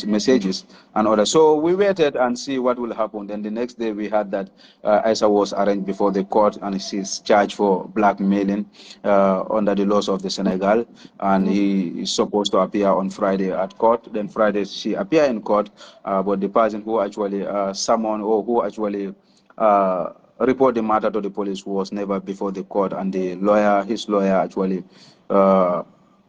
messages and others. So we waited and see what will happen. Then the next day we heard that Aisha was arraigned before the court, and she's charged for blackmailing under the laws of the Senegal, and he is supposed to appear on Friday at court. Then Friday she appeared in court, but the person who actually summoned, or who actually report the matter to the police, was never before the court, and his lawyer actually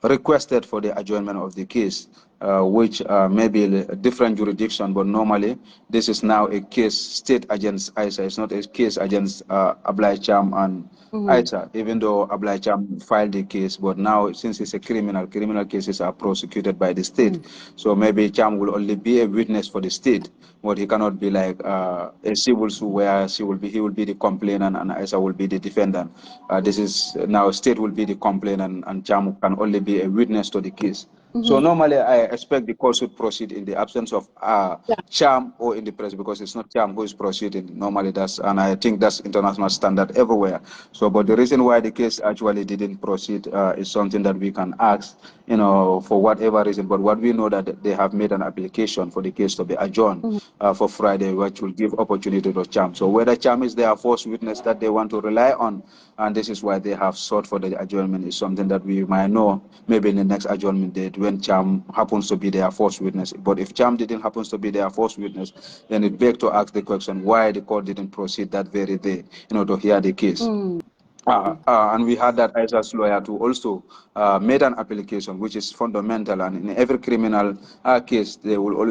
requested for the adjournment of the case, which may be a different jurisdiction, but normally this is now a case state against Aisha. It's not a case against Abdoulaye Thiam and Aisha, even though Abdoulaye Thiam filed the case, but now since it's a criminal cases are prosecuted by the state. So maybe Thiam will only be a witness for the state, but he cannot be like a civil suit where he will be the complainant and Aisha will be the defendant. This is now state will be the complainant, and Thiam can only be a witness to the case. So normally I expect the court should proceed in the absence of Thiam or in the press, because it's not Thiam who is proceeding. Normally that's, and I think that's international standard everywhere. So, but the reason why the case actually didn't proceed is something that we can ask, for whatever reason. But what we know that they have made an application for the case to be adjourned for Friday, which will give opportunity to Thiam. So whether Thiam is their first witness that they want to rely on, and this is why they have sought for the adjournment, is something that we might know maybe in the next adjournment date when Thiam happens to be their first witness. But if Thiam didn't happen to be their first witness, then it begs to ask the question why the court didn't proceed that very day, to hear the case. And we had that Aisha's lawyer to also made an application, which is fundamental, and in every criminal case, they will always